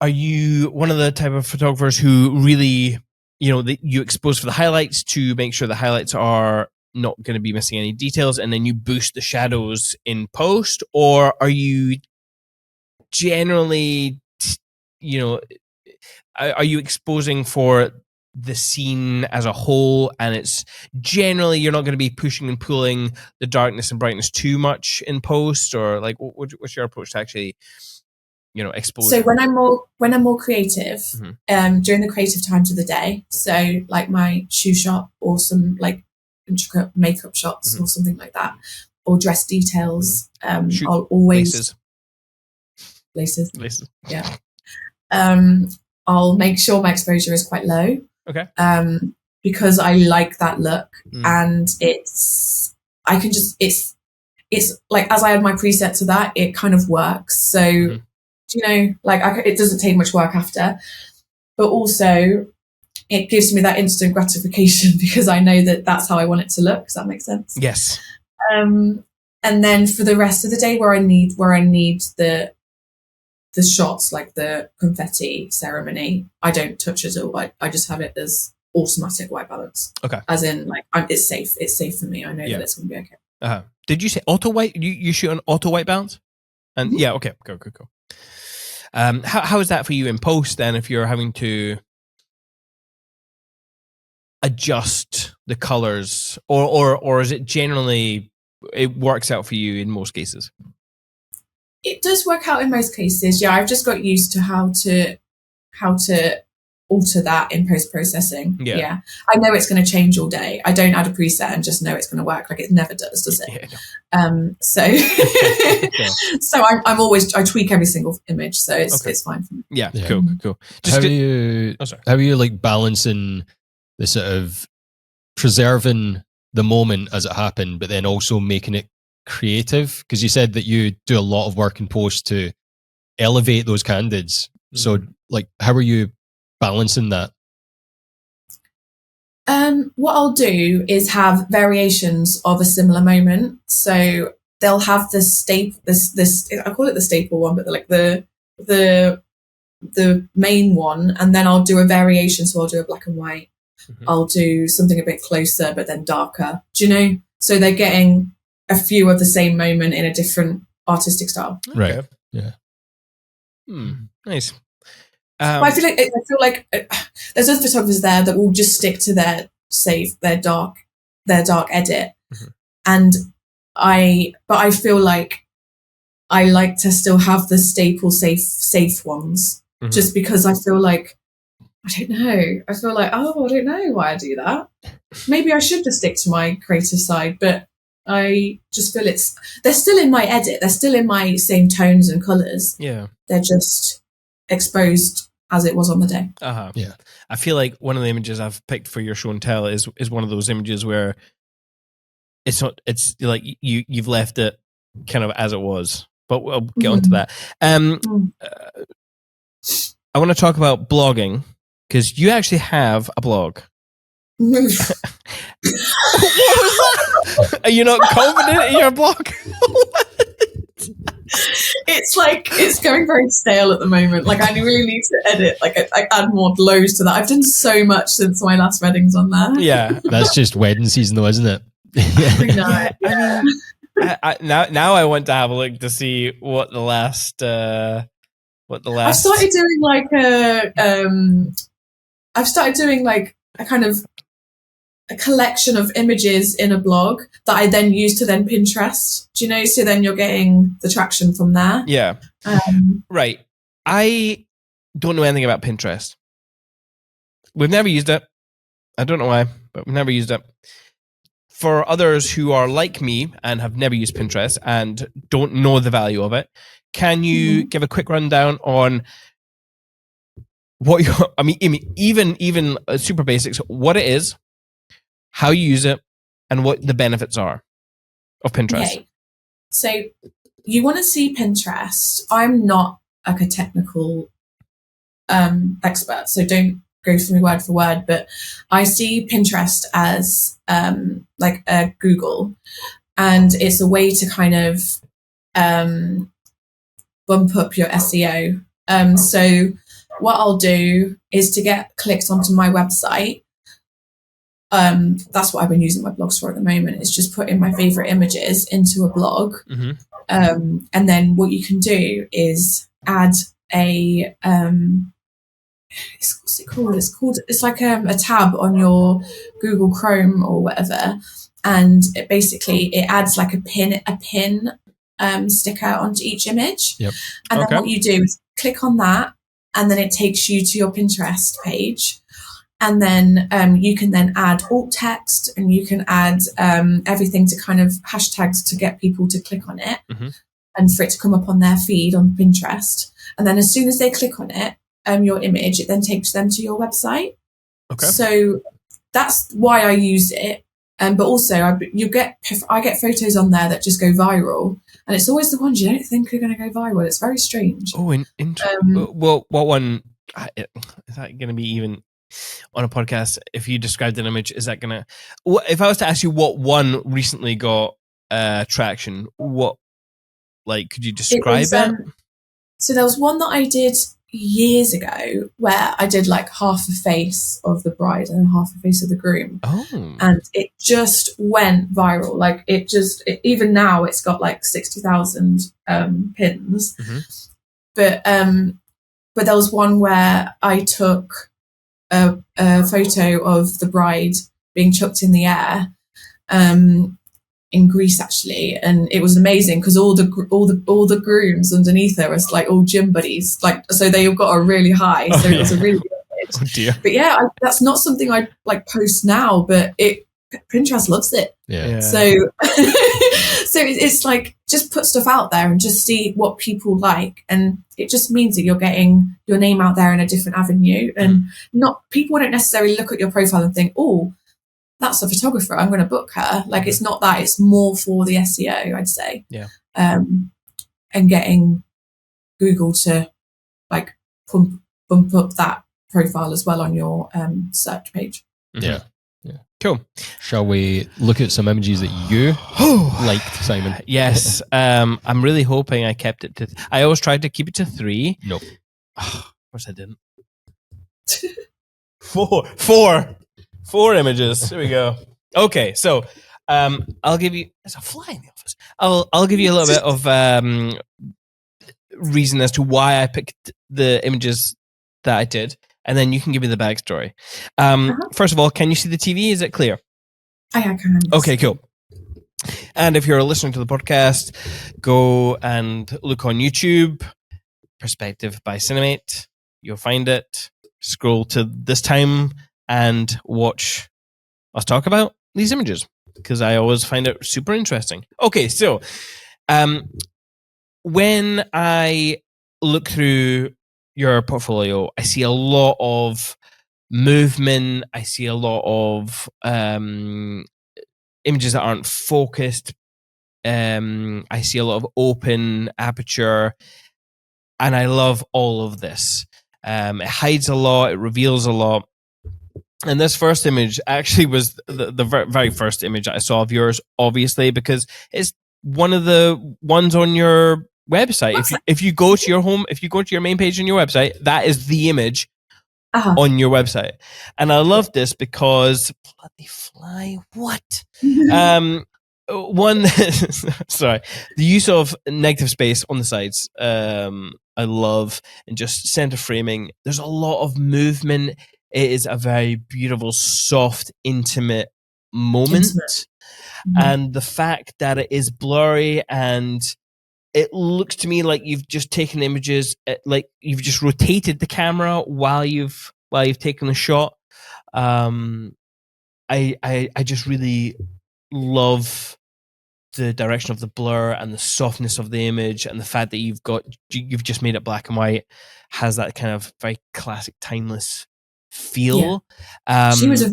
one of the type of photographers who really, you expose for the highlights to make sure the highlights are not going to be missing any details, and then you boost the shadows in post? Or are you generally, are you exposing for the scene as a whole, and it's generally you're not going to be pushing and pulling the darkness and brightness too much in post? Or like, what's your approach to actually, expose? So when I'm more creative, during the creative times of the day, so like my shoe shop or some like intricate makeup shots or something like that, or dress details, I'll always laces. Yeah. I'll make sure my exposure is quite low. Okay. Because I like that look, and it's like, as I add my presets to that, it kind of works. So, it doesn't take much work after, but also it gives me that instant gratification because I know that that's how I want it to look. Does that make sense? Yes. And then for the rest of the day, where I need the shots, like the confetti ceremony, I don't touch it at all. I just have it as automatic white balance. Okay. As in, like, it's safe. It's safe for me. I know that it's going to be okay. Uh-huh. Did you say auto white? You shoot on auto white balance? And yeah, okay, go. How is that for you in post then, if you're having to adjust the colors, or is it generally it works out for you in most cases? It does work out in most cases. Yeah, I've just got used to how to alter that in post-processing. Yeah. I know it's going to change all day. I don't add a preset and just know it's going to work. Like, it never does it? Yeah. So I tweak every single image, so it's fine for me. Yeah. Cool. How are you like balancing the sort of preserving the moment as it happened, but then also making it creative? Because you said that you do a lot of work in post to elevate those candids. So like, how are you balancing that? What I'll do is have variations of a similar moment. So they'll have the staple, this I call it the staple one, but like the main one, and then I'll do a variation. So I'll do a black and white. Mhm. I'll do something a bit closer, but then darker. Do you know? So they're getting a few of the same moment in a different artistic style. Right. Okay. Yeah. Nice. But I feel like there's other photographers there that will just stick to their dark edit, Mhm. and I feel like I like to still have the staple safe ones, Mhm. just because I feel like I don't know. I feel like I don't know why I do that. Maybe I should just stick to my creative side, but I just feel they're still in my edit. They're still in my same tones and colours. Yeah. They're just exposed as it was on the day. Uh-huh. Yeah. I feel like one of the images I've picked for your show and tell is one of those images where it's like you've left it kind of as it was. But we'll get onto that. I want to talk about blogging, because you actually have a blog. What was that? Are you not confident in your blog? It's going very stale at the moment. Like, I really need to edit, I add more glows to that. I've done so much since my last weddings on there. Yeah. That's just wedding season, though, isn't it? I know. I mean, now I want to have a look to see what the last I've started doing like a kind of a collection of images in a blog that I then use to then Pinterest. Do you know? So then you're getting the traction from there. Yeah. Right. I don't know anything about Pinterest. We've never used it. I don't know why, but we've never used it. For others who are like me and have never used Pinterest and don't know the value of it, can you give a quick rundown on what even super basics, what it is, how you use it, and what the benefits are of Pinterest? Okay. So you want to see Pinterest. I'm not like a technical expert, so don't go through me word for word, but I see Pinterest as like a Google, and it's a way to kind of bump up your SEO. So what I'll do is to get clicked onto my website. That's what I've been using my blogs for at the moment, is just putting my favorite images into a blog. Mm-hmm. And then what you can do is add a what's it called? It's like a tab on your Google Chrome or whatever, and it adds like a pin sticker onto each image. Yep. And then what you do is click on that, and then it takes you to your Pinterest page. And then you can then add alt text, and you can add everything to kind of hashtags to get people to click on it, and for it to come up on their feed on Pinterest. And then as soon as they click on it, your image, it then takes them to your website. Okay. So that's why I use it. But also I get photos on there that just go viral, and it's always the ones you don't think are going to go viral. It's very strange. Oh, well, what one is that going to be even on a podcast? If you described an image, is that going to? If I was to ask you what one recently got traction, what, like, could you describe it? So there was one that I did years ago where I did like half a face of the bride and half a face of the groom. And it just went viral. Like even now it's got like 60,000 pins. But there was one where I took a photo of the bride being chucked in the air in Greece, actually, and it was amazing because all the grooms underneath her was like all gym buddies, like, so they all got a really high. So it was a really good image. Oh dear. But yeah, that's not something I like post now, but Pinterest loves it. Yeah. So it's like, just put stuff out there and just see what people like, and it just means that you're getting your name out there in a different avenue, and people don't necessarily look at your profile and think, oh, that's a photographer, I'm going to book her. Like, it's not that, it's more for the SEO, I'd say. Yeah. And getting Google to like bump up that profile as well on your search page. Yeah. Cool. Shall we look at some images that you liked, Simon? Yes. I'm really hoping I kept it to. I always tried to keep it to 3. Nope. Of course I didn't. 4 images. Here we go. Okay, so I'll give you. There's a fly in the office. I'll give you a little bit of reason as to why I picked the images that I did, and then you can give me the backstory. First of all, can you see the TV? Is it clear? I can. Okay, cool. And if you're listening to the podcast, go and look on YouTube, Perspective by Cinemate. You'll find it. Scroll to this time and watch us talk about these images, because I always find it super interesting. Okay, so when I look through your portfolio, I see a lot of movement. I see a lot of images that aren't focused. I see a lot of open aperture, and I love all of this. It hides a lot, it reveals a lot. And this first image actually was the very first image I saw of yours, obviously, because it's one of the ones on your website. If you go to your home, if you go to your main page on your website, that is the image on your website. And I love this because bloody fly, what? One, sorry, the use of negative space on the sides, I love, and just center framing. There's a lot of movement. It is a very beautiful, soft, intimate moment. And the fact that it is blurry, and it looks to me like you've just taken images, like you've just rotated the camera while you've taken the shot. I just really love the direction of the blur and the softness of the image, and the fact that you've just made it black and white has that kind of very classic, timeless feel. She was a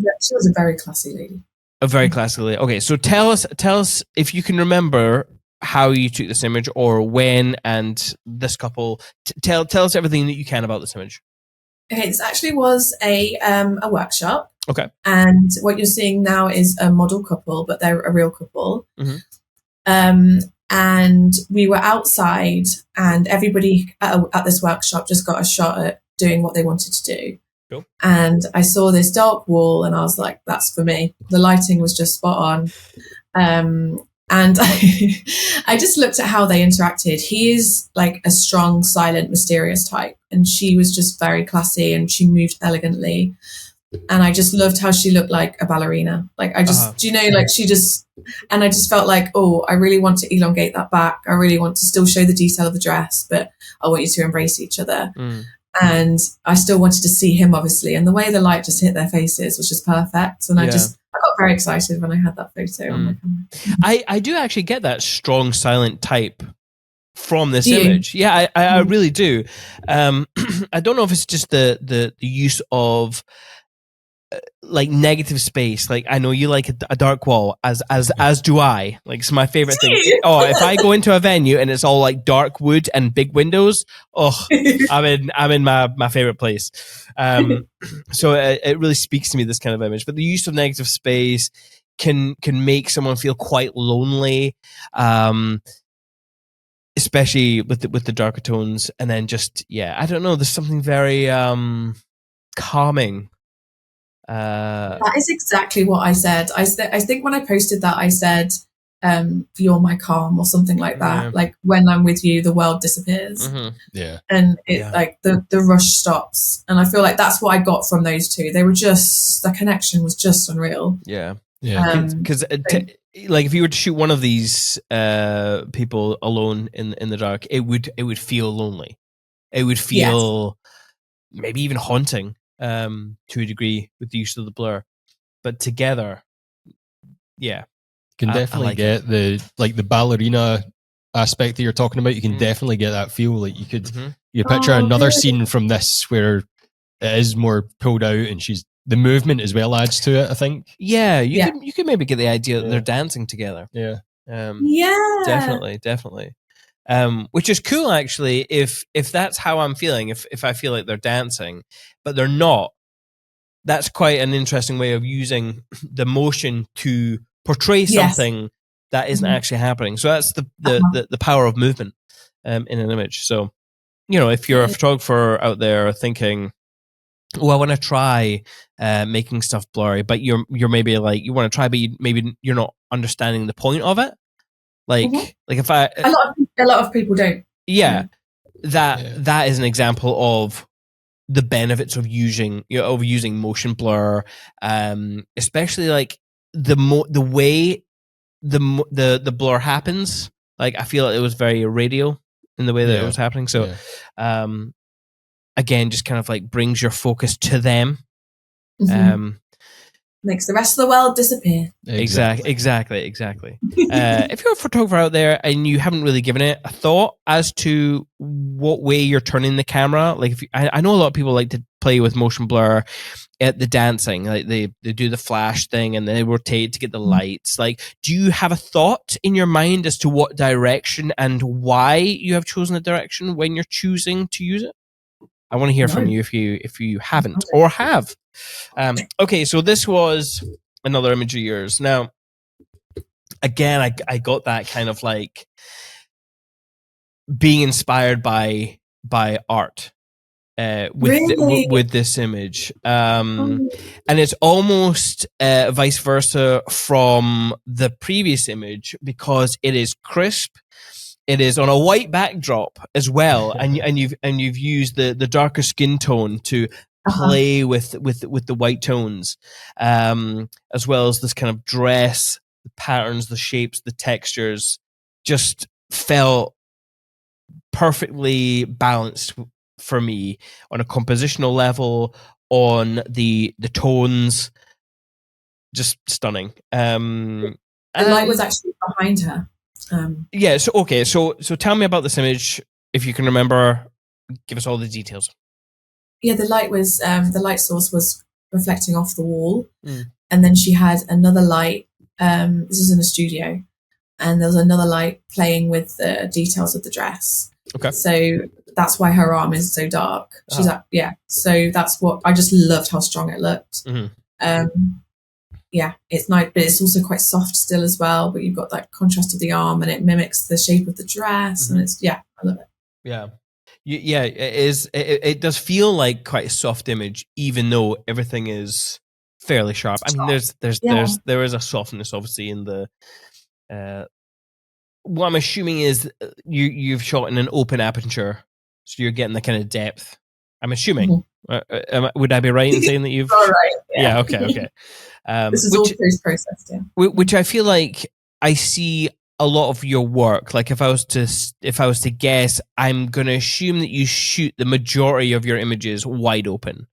very classy lady. A very classy lady. Okay, so tell us if you can remember how you took this image, or when, and this couple. Tell us everything that you can about this image. Okay, this actually was a workshop. Okay. And what you're seeing now is a model couple, but they're a real couple. And we were outside, and everybody at this workshop just got a shot at doing what they wanted to do. Cool. And I saw this dark wall, and I was like, that's for me. The lighting was just spot on. And I just looked at how they interacted. He is like a strong, silent, mysterious type, and she was just very classy, and she moved elegantly. And I just loved how she looked like a ballerina. Like, I just, like she just, and I just felt like, oh, I really want to elongate that back. I really want to still show the detail of the dress, but I want you to embrace each other. And I still wanted to see him, obviously. And the way the light just hit their faces was just perfect. And I got very excited when I had that photo on my camera. I do actually get that strong, silent type from this image. Yeah, I really do. I don't know if it's just the use of like negative space. Like, I know you like a dark wall, as do I. Like, it's my favorite thing. Oh, if I go into a venue and it's all like dark wood and big windows, I'm in my favorite place. So it really speaks to me, this kind of image. But the use of negative space can make someone feel quite lonely, especially with the darker tones. And then just, I don't know, there's something very calming. That is exactly what I said. I think when I posted that, I said, you're my calm, or something like that. Like, when I'm with you, the world disappears. And it like the rush stops. And I feel like that's what I got from those two. They were just, the connection was just unreal. Because like, if you were to shoot one of these people alone in the dark, it would feel lonely. It would feel maybe even haunting. To a degree, with the use of the blur, but together, can definitely like get the ballerina aspect that you're talking about. You can definitely get that feel. Like, you could you picture another scene from this where it is more pulled out, and the movement as well adds to it, I think. You could maybe get the idea that they're dancing together. Definitely. which is cool actually. If that's how I'm feeling, if I feel like they're dancing, but they're not, that's quite an interesting way of using the motion to portray something that isn't actually happening. So that's the power of movement in an image. So, if you're a photographer out there thinking, "Oh, I want to try making stuff blurry," but you're maybe like you want to try, but maybe you're not understanding the point of it. Like if I a lot of people don't. That is an example of the benefits of using motion blur, especially like the way the blur happens. Like I feel like it was very radial in the way that it was happening. So, again, just kind of like brings your focus to them. Makes the rest of the world disappear. Exactly. If you're a photographer out there and you haven't really given it a thought as to what way you're turning the camera, like I know a lot of people like to play with motion blur at the dancing, like they do the flash thing and they rotate to get the lights. Like, do you have a thought in your mind as to what direction and why you have chosen a direction when you're choosing to use it? I want to hear from you if you haven't or have. Okay, so this was another image of yours. Now, again, I got that kind of like being inspired by art with this image, and it's almost vice versa from the previous image because it is crisp. It is on a white backdrop as well, and you've used the darker skin tone to play with the white tones, as well as this kind of dress, the patterns, the shapes, the textures, just felt perfectly balanced for me on a compositional level, on the tones, just stunning. The light was actually behind her. So tell me about this image if you can remember. Give us all the details. The light was the light source was reflecting off the wall, and then she had another light. This was in a studio, and there was another light playing with the details of the dress. Okay, so that's why her arm is so dark. She's So that's what I just loved how strong it looked. It's nice, but it's also quite soft still as well. But you've got that contrast of the arm, and it mimics the shape of the dress, and it's I love it. It is. It does feel like quite a soft image, even though everything is fairly sharp. I mean, there is a softness, obviously, in the. What I'm assuming is you've shot in an open aperture, so you're getting the kind of depth. I'm assuming. Would I be right in saying that you've? All right. Yeah. Okay. This is all post-processed. Yeah. Which I feel like I see a lot of your work. Like if I was to guess, I'm going to assume that you shoot the majority of your images wide open.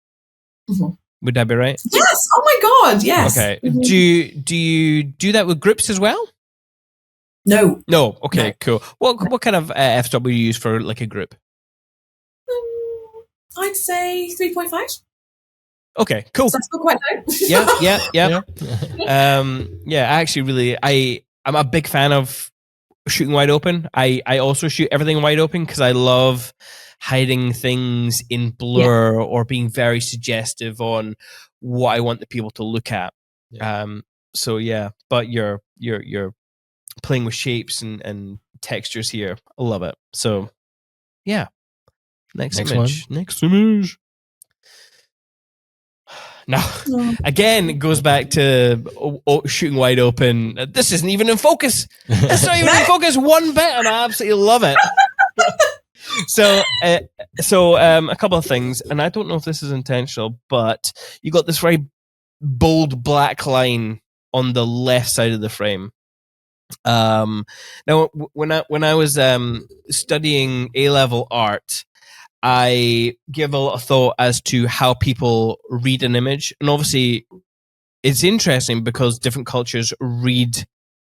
Would that be right? Yes. Oh my God. Yes. Okay. Do you do that with groups as well? No. Okay. No. Cool. What kind of f-stop would you use for like a group? I'd say 3.5. Okay, cool. So that's still quite low. Yeah. Actually, really, I'm a big fan of shooting wide open. I also shoot everything wide open because I love hiding things in blur or being very suggestive on what I want the people to look at. But you're playing with shapes and textures here. I love it. So next image. Now, again, it goes back to shooting wide open. This isn't even in focus. It's not even in focus one bit, and I absolutely love it. So a couple of things, and I don't know if this is intentional, but you got this very bold black line on the left side of the frame. Now, when I was studying A-level art, I give a lot of thought as to how people read an image. And obviously, it's interesting because different cultures read,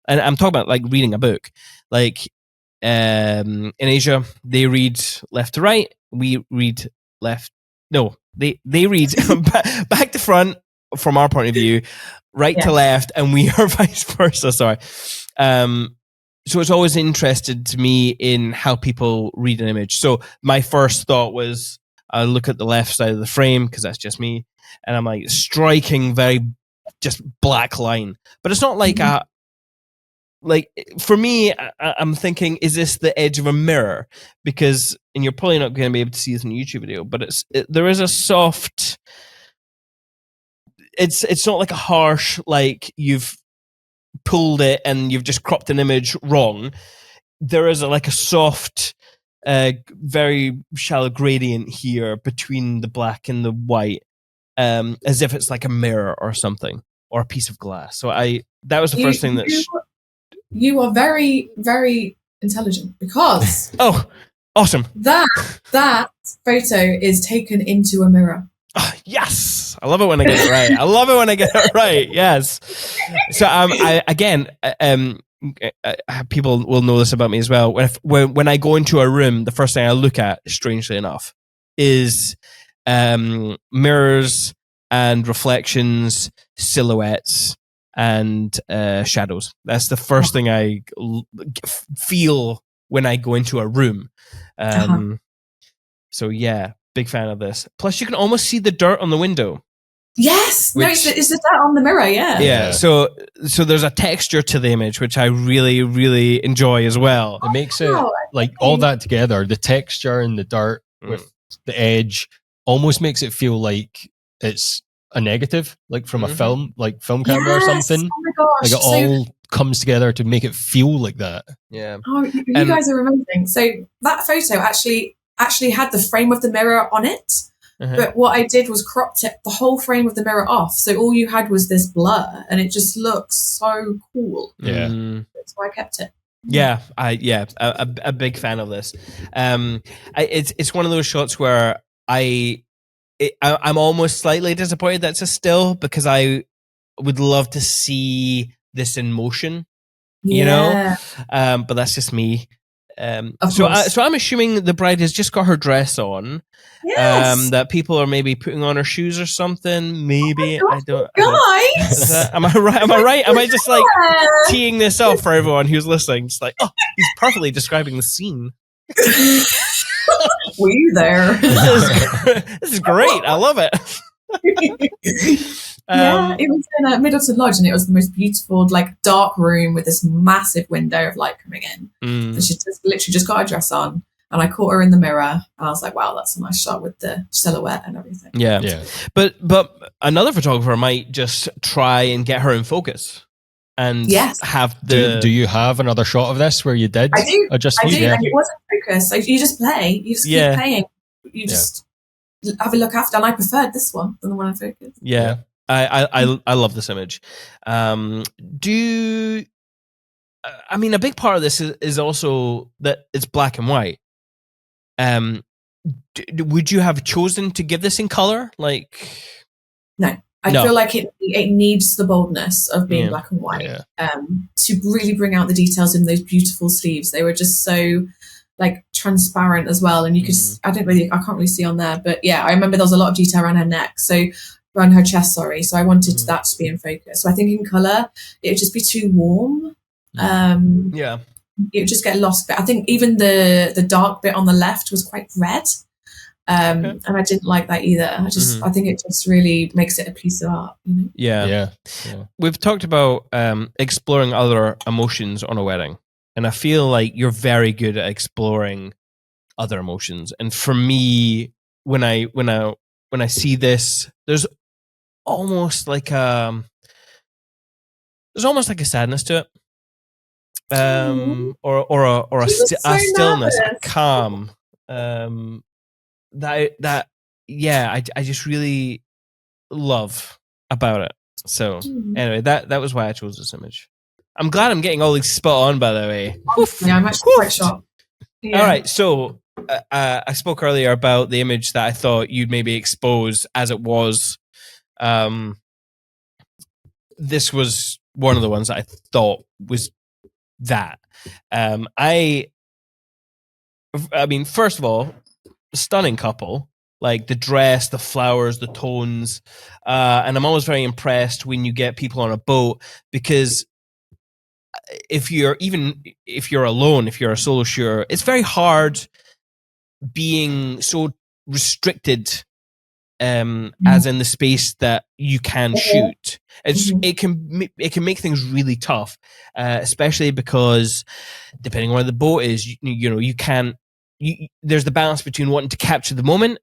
and I'm talking about like reading a book. Like in Asia, they read left to right. We read left. No, they read back to front from our point of view, right to left, and we are vice versa. Sorry. so it's always interested to me in how people read an image. So my first thought was, I look at the left side of the frame because that's just me, and I'm like striking very just black line. But it's not like for me, I'm thinking, is this the edge of a mirror? Because, and you're probably not going to be able to see this in a YouTube video, but there is a soft. It's not like a harsh, like you've pulled it and you've just cropped an image wrong. There is like a soft, very shallow gradient here between the black and the white, as if it's like a mirror or something, or a piece of glass. So that was the first thing that you are very, very intelligent, because oh, awesome, that photo is taken into a mirror. Oh, yes, I love it when I get it right. I love it when I get it right. Yes. So people will know this about me as well. When I go into a room, the first thing I look at, strangely enough, is mirrors and reflections, silhouettes, and shadows. That's the first thing I feel when I go into a room. So yeah, big fan of this. Plus, you can almost see the dirt on the window. Yes, it's the dirt on the mirror. Yeah. So there's a texture to the image which I really, really enjoy as well. It makes it like all that together, the texture and the dirt with the edge, almost makes it feel like it's a negative, like from a film camera or something. Oh my gosh! Like it all comes together to make it feel like that. Yeah. Oh, you guys are amazing. So that photo actually had the frame of the mirror on it. But what I did was cropped the whole frame of the mirror off. So all you had was this blur, and it just looks so cool. Yeah. That's why I kept it. Yeah, a big fan of this. It's one of those shots where I'm almost slightly disappointed that it's a still, because I would love to see this in motion, you know? But that's just me. So I'm assuming the bride has just got her dress on. Yes. That people are maybe putting on her shoes or something. Maybe I guys. Am I right? Am I right? Am I just like teeing this up for everyone who's listening? Just like, oh, he's perfectly describing the scene. Were you there? This is great. I love it. It was in Middleton Lodge, and it was the most beautiful, like, dark room with this massive window of light coming in. And she literally just got her dress on, and I caught her in the mirror, and I was like, wow, that's a nice shot with the silhouette and everything. Yeah. But another photographer might just try and get her in focus and have the... Do you have another shot of this where you did? I do. I do, yeah. And it wasn't focus. So you just play. You just keep playing. You just have a look after, and I preferred this one than the one I focused. Yeah. I love this image. I mean, a big part of this is also that it's black and white. Would you have chosen to give this in color? Like, no, I feel like it needs the boldness of being black and white to really bring out the details in those beautiful sleeves. They were just so like transparent as well, and you could I can't really see on there, but yeah, I remember there was a lot of detail around her neck, so around her chest, so I wanted that to be in focus. So I think in color it would just be too warm. It would just get lost. But I think even the dark bit on the left was quite red, and I didn't like that either. I think it just really makes it a piece of art, you know? Yeah. We've talked about exploring other emotions on a wedding, and I feel like you're very good at exploring other emotions. And for me, when I see this, there's almost like a sadness to it. Or a stillness, a calm. I just really love about it. So anyway, that was why I chose this image. I'm glad I'm getting all these spot on, by the way. Yeah, I'm actually quite shocked. Yeah. All right, so I spoke earlier about the image that I thought you'd maybe expose as it was. This was one of the ones that I thought was that. I mean, first of all, stunning couple. Like the dress, the flowers, the tones. And I'm always very impressed when you get people on a boat, because if you're alone, if you're a solo shooter, it's very hard being so restricted as in the space that you can shoot. It can make things really tough, especially because depending on where the boat is, you can't. There's the balance between wanting to capture the moment,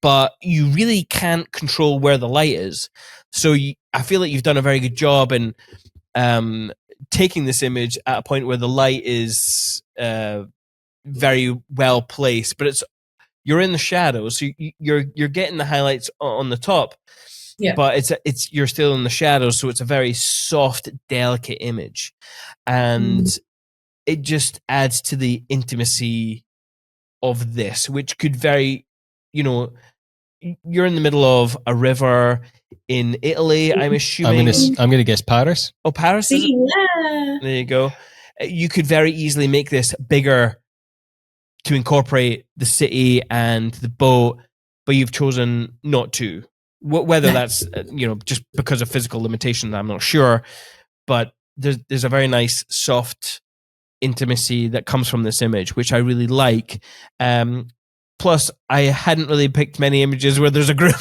but you really can't control where the light is. So I feel like you've done a very good job in taking this image at a point where the light is very well placed, but you're in the shadows, so you're getting the highlights on the top, but it's you're still in the shadows, so it's a very soft, delicate image, and it just adds to the intimacy of this, which could very, you're in the middle of a river in Italy, I'm assuming. I'm gonna guess Paris. Oh, Paris. Is it? Yeah. There you go. You could very easily make this bigger to incorporate the city and the boat, but you've chosen not to. Whether that's just because of physical limitations, I'm not sure. But there's a very nice soft intimacy that comes from this image, which I really like. Plus, I hadn't really picked many images where there's a group.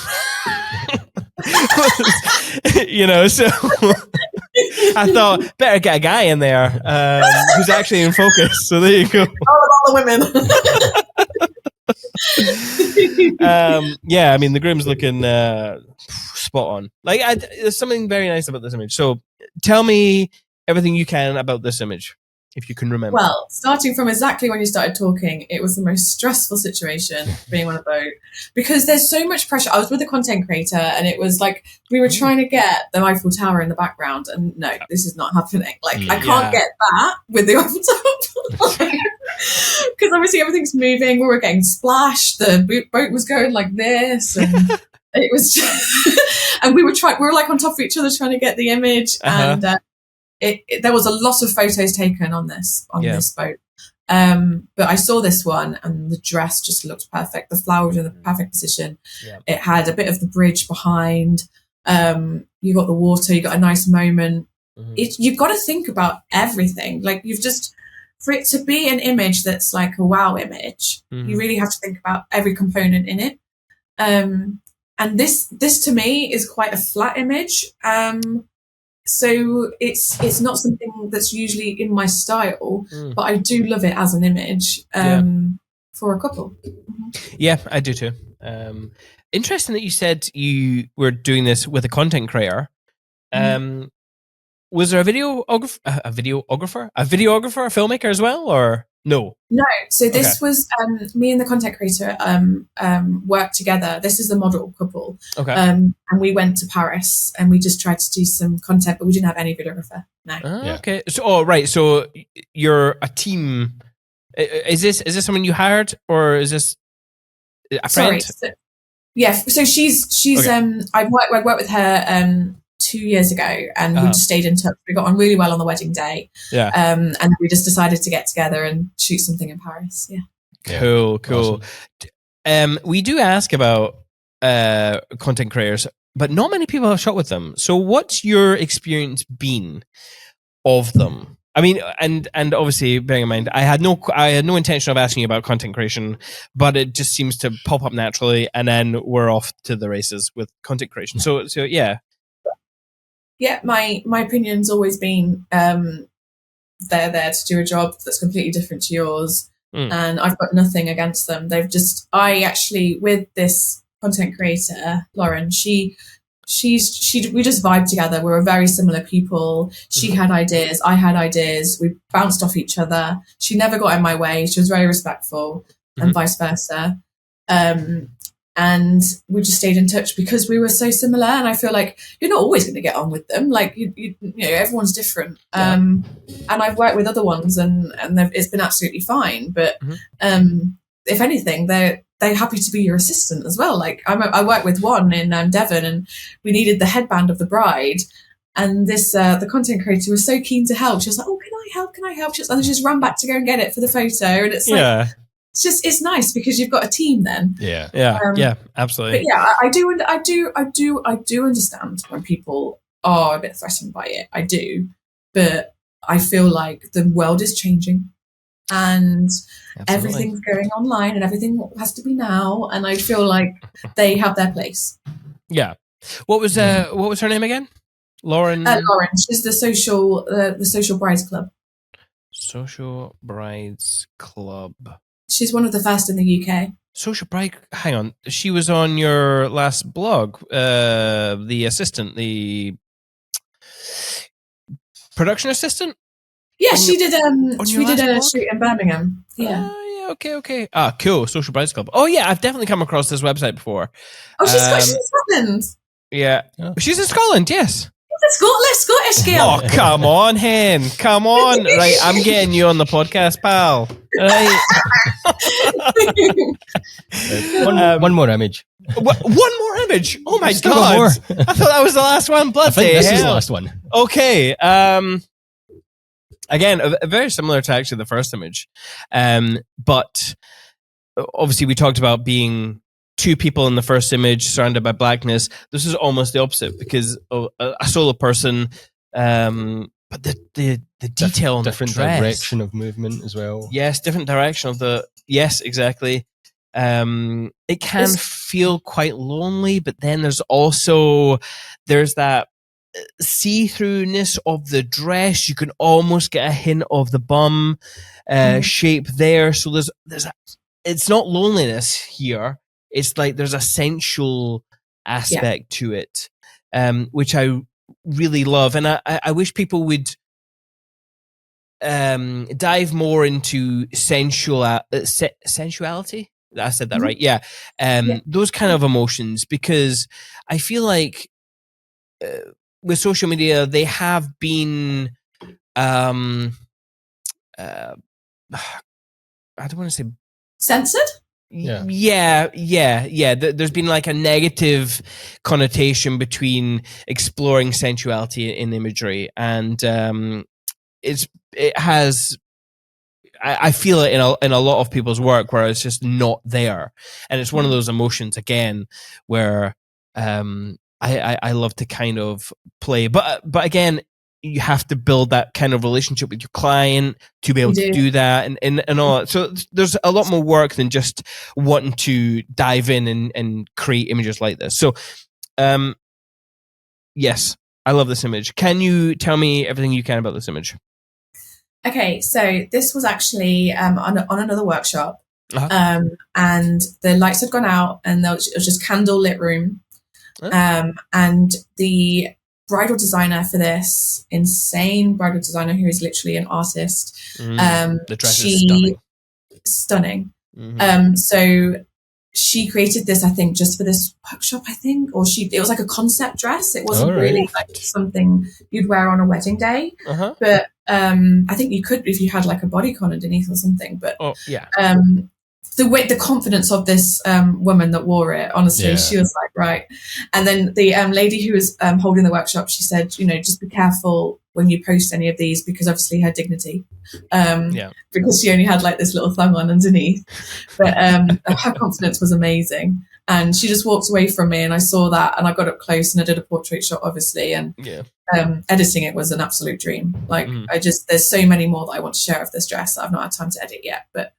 So I thought better get a guy in there who's actually in focus. So there you go. All the women. I mean the groom's looking spot on. Like there's something very nice about this image. So tell me everything you can about this image, if you can remember. Well, starting from exactly when you started talking, it was the most stressful situation being on a boat because there's so much pressure. I was with a content creator and it was like we were trying to get the Eiffel Tower in the background and no, this is not happening. Like I can't get that with the Eiffel Tower because obviously everything's moving. We were getting splashed. The boat was going like this and it was just, and we were like on top of each other trying to get the image and there was a lot of photos taken on this boat. But I saw this one and the dress just looked perfect. The flowers in the perfect position. Yeah. It had a bit of the bridge behind. You got the water, you got a nice moment. You've got to think about everything. Like for it to be an image that's like a wow image, you really have to think about every component in it. And this to me is quite a flat image. So it's not something that's usually in my style, but I do love it as an image for a couple. Yeah, I do too. Interesting that you said you were doing this with a content creator. Was there a videographer, a filmmaker as well, or no? No. So this was me and the content creator worked together. This is the model couple. Okay. And we went to Paris and we just tried to do some content, but we didn't have any videographer. No. Okay. So, right. So you're a team. Is this someone you hired, or is this a friend? Sorry. So she's okay. I worked with her 2 years ago and we just stayed in touch. We got on really well on the wedding day. Yeah. And we just decided to get together and shoot something in Paris. Yeah. Cool. Awesome. We do ask about content creators, but not many people have shot with them. So what's your experience been of them? I mean, and obviously bearing in mind, I had no intention of asking you about content creation, but it just seems to pop up naturally, and then we're off to the races with content creation. So yeah. Yeah, my opinion's always been they're there to do a job that's completely different to yours, and I've got nothing against them. I actually, with this content creator, Lauren, we just vibed together. We were very similar people. She had ideas, I had ideas. We bounced off each other. She never got in my way. She was very respectful, and vice versa. And we just stayed in touch because we were so similar. And I feel like you're not always going to get on with them. Like you know, everyone's different. Yeah. And I've worked with other ones, and it's been absolutely fine. But if anything, they're happy to be your assistant as well. Like I worked with one in Devon, and we needed the headband of the bride. And the content creator was so keen to help. She was like, "Oh, can I help? Can I help?" And she just ran back to go and get it for the photo. And it's like. It's nice because you've got a team then. Yeah, absolutely. But yeah, I do understand when people are a bit threatened by it. I do, but I feel like the world is changing and everything's going online and everything has to be now. And I feel like they have their place. Yeah. What was her name again? Lauren. Lauren. She's the social brides club. Social Brides Club. She's one of the first in the UK. Social Bride. Hang on. She was on your last blog. The assistant, the production assistant. Yeah, she did. We did a blog? shoot in Birmingham. Yeah. Okay. Ah, cool. Social Brides Club. Oh yeah, I've definitely come across this website before. Oh, she's in Scotland. Yeah, she's in Scotland. Yes. Scottish girl. Oh, come on, Hen. Come on. Right, I'm getting you on the podcast, pal. Right. One more image. One more image. Oh my Still god! more. I thought that was the last one. I Bloody think this hell. is the last one. Okay. Again, very similar to actually the first image, but obviously we talked about being two people in the first image surrounded by blackness. This is almost the opposite because a solo person, but the detail on different the dress. direction of movement as well. Yes, different direction of the. Yes, exactly. It can feel quite lonely, but then there's that see-throughness of the dress. You can almost get a hint of the bum shape there. So it's not loneliness here. It's like there's a sensual aspect to it, which I really love. And I wish people would dive more into sensuality. I said that right. Yeah. Those kind of emotions, because I feel like with social media, they have been, I don't want to say censored. Yeah. There's been like a negative connotation between exploring sensuality in imagery, and it has. I feel it in a lot of people's work where it's just not there, and it's one of those emotions again where I love to kind of play, but again, you have to build that kind of relationship with your client to be able to do that and all that. So there's a lot more work than just wanting to dive in and create images like this. So, yes, I love this image. Can you tell me everything you can about this image? Okay, so this was actually on another workshop, and the lights had gone out, and it was just candle lit room, and the bridal designer for this insane bridal designer who is literally an artist. The dress is stunning. Mm-hmm. So she created this, I think, just for this workshop. I think, it was like a concept dress. It wasn't really like something you'd wear on a wedding day, but I think you could if you had like a bodycon underneath or something. But the confidence of this woman that wore it, honestly, she was like, right. And then the lady who was holding the workshop, she said, just be careful when you post any of these, because obviously her dignity, because she only had like this little thong on underneath. But her confidence was amazing. And she just walked away from me, and I saw that, and I got up close and I did a portrait shot, obviously. And editing it was an absolute dream. Like there's so many more that I want to share of this dress that I've not had time to edit yet. But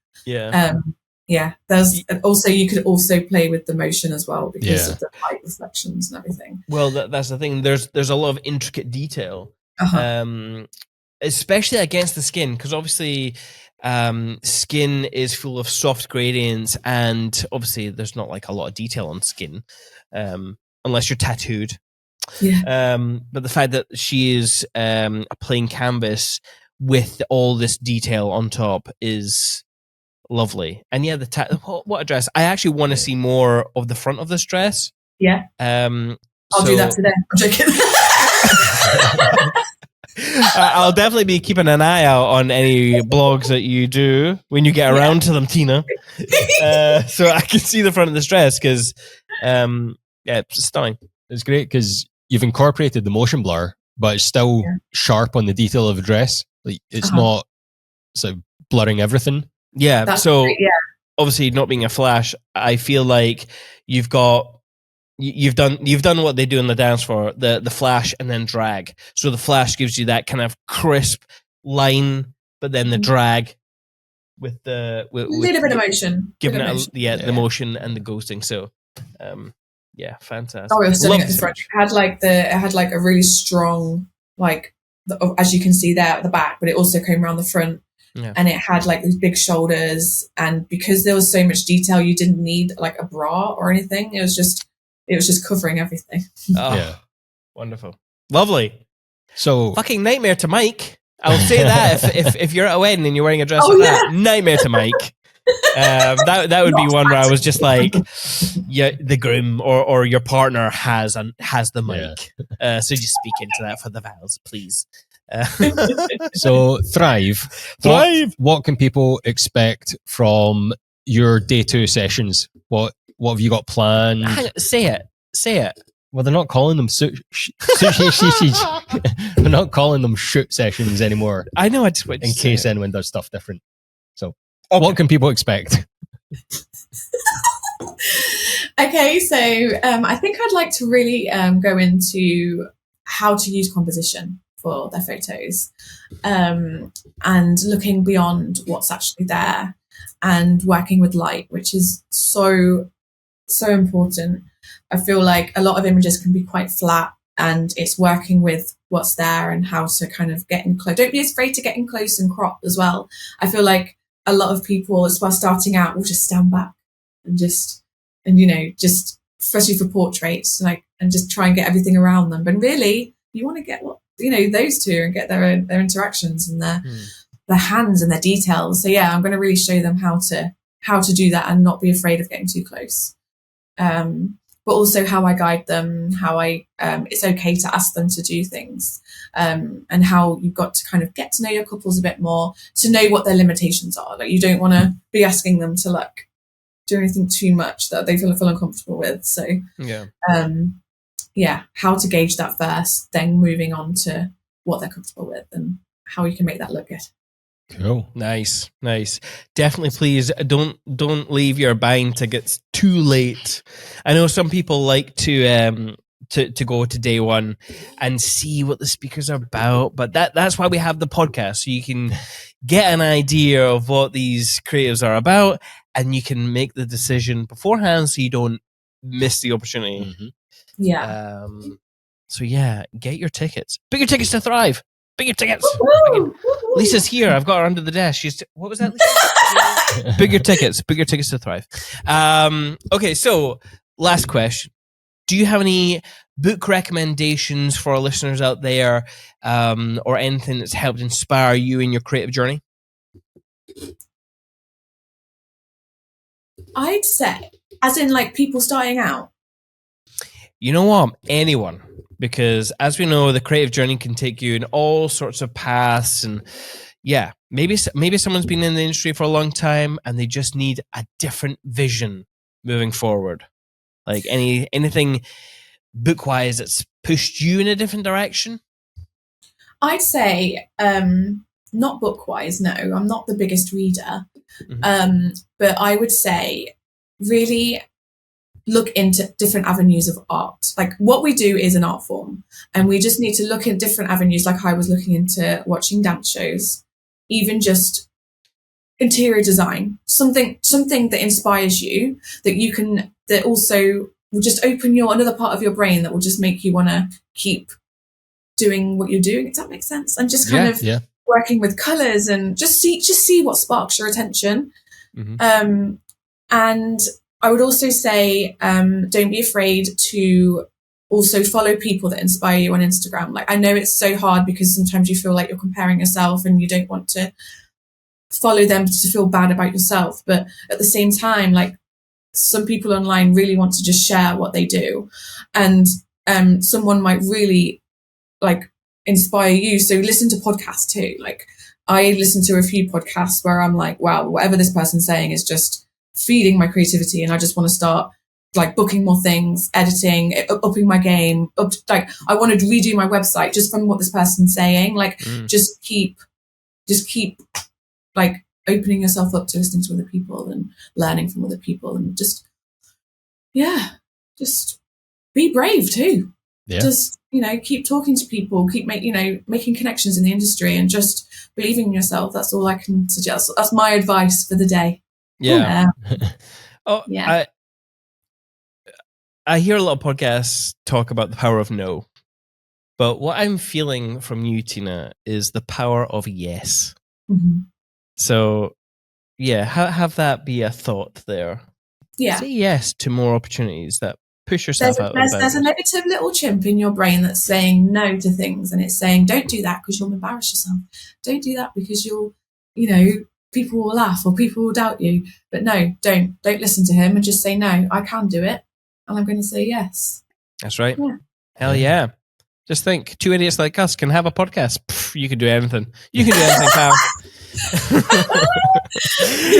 there's also, you could also play with the motion as well because of the light reflections and everything. Well, that's the thing. There's a lot of intricate detail, especially against the skin, because obviously skin is full of soft gradients, and obviously there's not like a lot of detail on skin unless you're tattooed. But the fact that she is a plain canvas with all this detail on top is lovely. And what a dress. I actually want to see more of the front of this dress. I'll do that today. I'm joking. I'll definitely be keeping an eye out on any blogs that you do when you get around to them, Tina. So I can see the front of this dress, because it's stunning. It's great because you've incorporated the motion blur, but it's still sharp on the detail of the dress. Like it's not sort of blurring everything. Yeah. That's so great, obviously, not being a flash, I feel like you've done what they do in the dance floor, the flash and then drag. So the flash gives you that kind of crisp line, but then the drag with a little bit of motion, giving it the motion and the ghosting. So, fantastic. Oh, I was Love at the front. It had like a really strong, like, as you can see there at the back, but it also came around the front. Yeah. And it had like these big shoulders, and because there was so much detail, you didn't need like a bra or anything. It was just covering everything. Oh, yeah, wonderful, lovely. So fucking nightmare to Mike. I'll say that if you're at a wedding and you're wearing a dress like that, nightmare to Mike. That would be one where I was just like, yeah, the groom or your partner has the mic, so just speak into that for the vows, please. So Thrive. What can people expect from your day 2 sessions? What have you got planned? Say it. Well, they're not calling them they're not calling them shoot sessions anymore. I know. I just went in case anyone does stuff different. So, what can people expect? Okay, so I think I'd like to really go into how to use composition for their photos, and looking beyond what's actually there, and working with light, which is so important. I feel like a lot of images can be quite flat, and it's working with what's there and how to kind of get in close. Don't be afraid to get in close and crop as well. I feel like a lot of people, as well, starting out, will just stand back and just especially for portraits, and just try and get everything around them. But really, you want to get those two and get their interactions and their hands and their details. So yeah, I'm going to really show them how to do that and not be afraid of getting too close. But also how I guide them, how it's okay to ask them to do things, and how you've got to kind of get to know your couples a bit more, to know what their limitations are. Like, you don't want to be asking them to do anything too much that they feel uncomfortable with. So how to gauge that first, then moving on to what they're comfortable with and how you can make that look good. Cool. Nice. Definitely, please don't leave your buying tickets too late. I know some people like to go to day one and see what the speakers are about, but that's why we have the podcast, so you can get an idea of what these creatives are about, and you can make the decision beforehand so you don't miss the opportunity. Mm-hmm. Yeah. So yeah, get your tickets. Book your tickets to Thrive. Book your tickets. Lisa's here. I've got her under the desk. What was that, Lisa? Book your tickets. Book your tickets to Thrive. Okay, so last question. Do you have any book recommendations for our listeners out there, or anything that's helped inspire you in your creative journey? I'd say, as in people starting out. You know what? Anyone. Because as we know, the creative journey can take you in all sorts of paths, and maybe someone's been in the industry for a long time and they just need a different vision moving forward. Like anything book-wise that's pushed you in a different direction? I'd say not book-wise, no. I'm not the biggest reader. Mm-hmm. But I would say really look into different avenues of art. Like, what we do is an art form, and we just need to look at different avenues. Like, I was looking into watching dance shows, even just interior design, something that inspires you, that also will just open another part of your brain that will just make you want to keep doing what you're doing. Does that make sense? And just kind of working with colors and just see what sparks your attention. Mm-hmm. And I would also say, don't be afraid to also follow people that inspire you on Instagram. Like, I know it's so hard because sometimes you feel like you're comparing yourself and you don't want to follow them to feel bad about yourself. But at the same time, like, some people online really want to just share what they do, and someone might really inspire you. So listen to podcasts too. Like, I listen to a few podcasts where I'm like, wow, whatever this person's saying is just feeding my creativity, and I just want to start booking more things, editing, upping my game. I want to redo my website just from what this person's saying. Just keep opening yourself up to listening to other people and learning from other people, and just be brave too. keep talking to people, keep making connections in the industry, and just believing in yourself. That's all I can suggest. That's my advice for the day. Yeah. Oh, Yeah. I hear a lot of podcasts talk about the power of no, but what I'm feeling from you, Tina, is the power of yes. Mm-hmm. So, yeah, have that be a thought there. Yeah. Say yes to more opportunities that push yourself out of the boundaries. There's a negative little chimp in your brain that's saying no to things, and it's saying, don't do that because you'll embarrass yourself. Don't do that because people will laugh or people will doubt you. But no, don't listen to him, and just say, no, I can do it, and I'm going to say yes. That's right. Yeah. Hell yeah. Just think, 2 idiots like us can have a podcast. Pff, you can do anything. You can do anything, pal.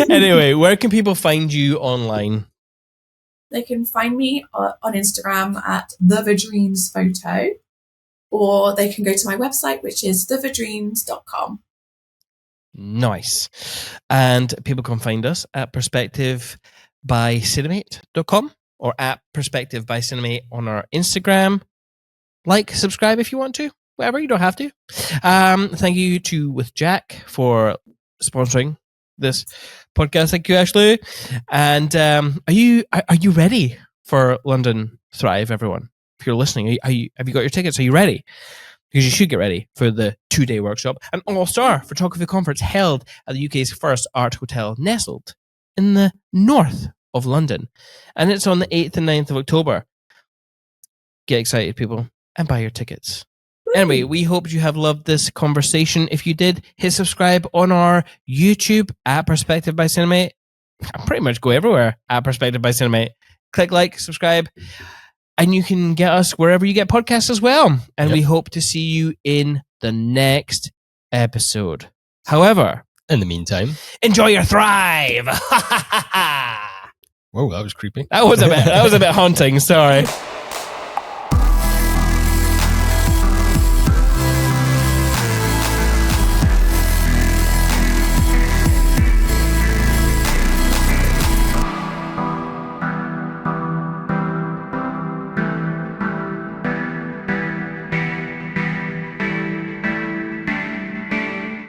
Anyway, where can people find you online? They can find me on Instagram at thevedrine's photo, or they can go to my website, which is thevedrines.com. Nice. And people can find us at perspectivebycinemate.com or at perspectivebycinemate on our Instagram. Like, subscribe if you want to. Whatever, you don't have to. Thank you to With Jack for sponsoring this podcast. Thank you, Ashley. And are you ready for London Thrive, everyone? If you're listening, have you got your tickets? Are you ready? Because you should get ready for the 2-day workshop, an all-star photography conference held at the UK's first art hotel, nestled in the north of London. And it's on the 8th and 9th of October. Get excited, people, and buy your tickets. Anyway, we hope you have loved this conversation. If you did, hit subscribe on our YouTube at Perspective by Cinemate. I pretty much go everywhere at Perspective by Cinemate. Click like, subscribe, and you can get us wherever you get podcasts as well. And we hope to see you in the next episode. However, in the meantime, enjoy your Thrive. Whoa, that was creepy. That was a bit haunting. Sorry.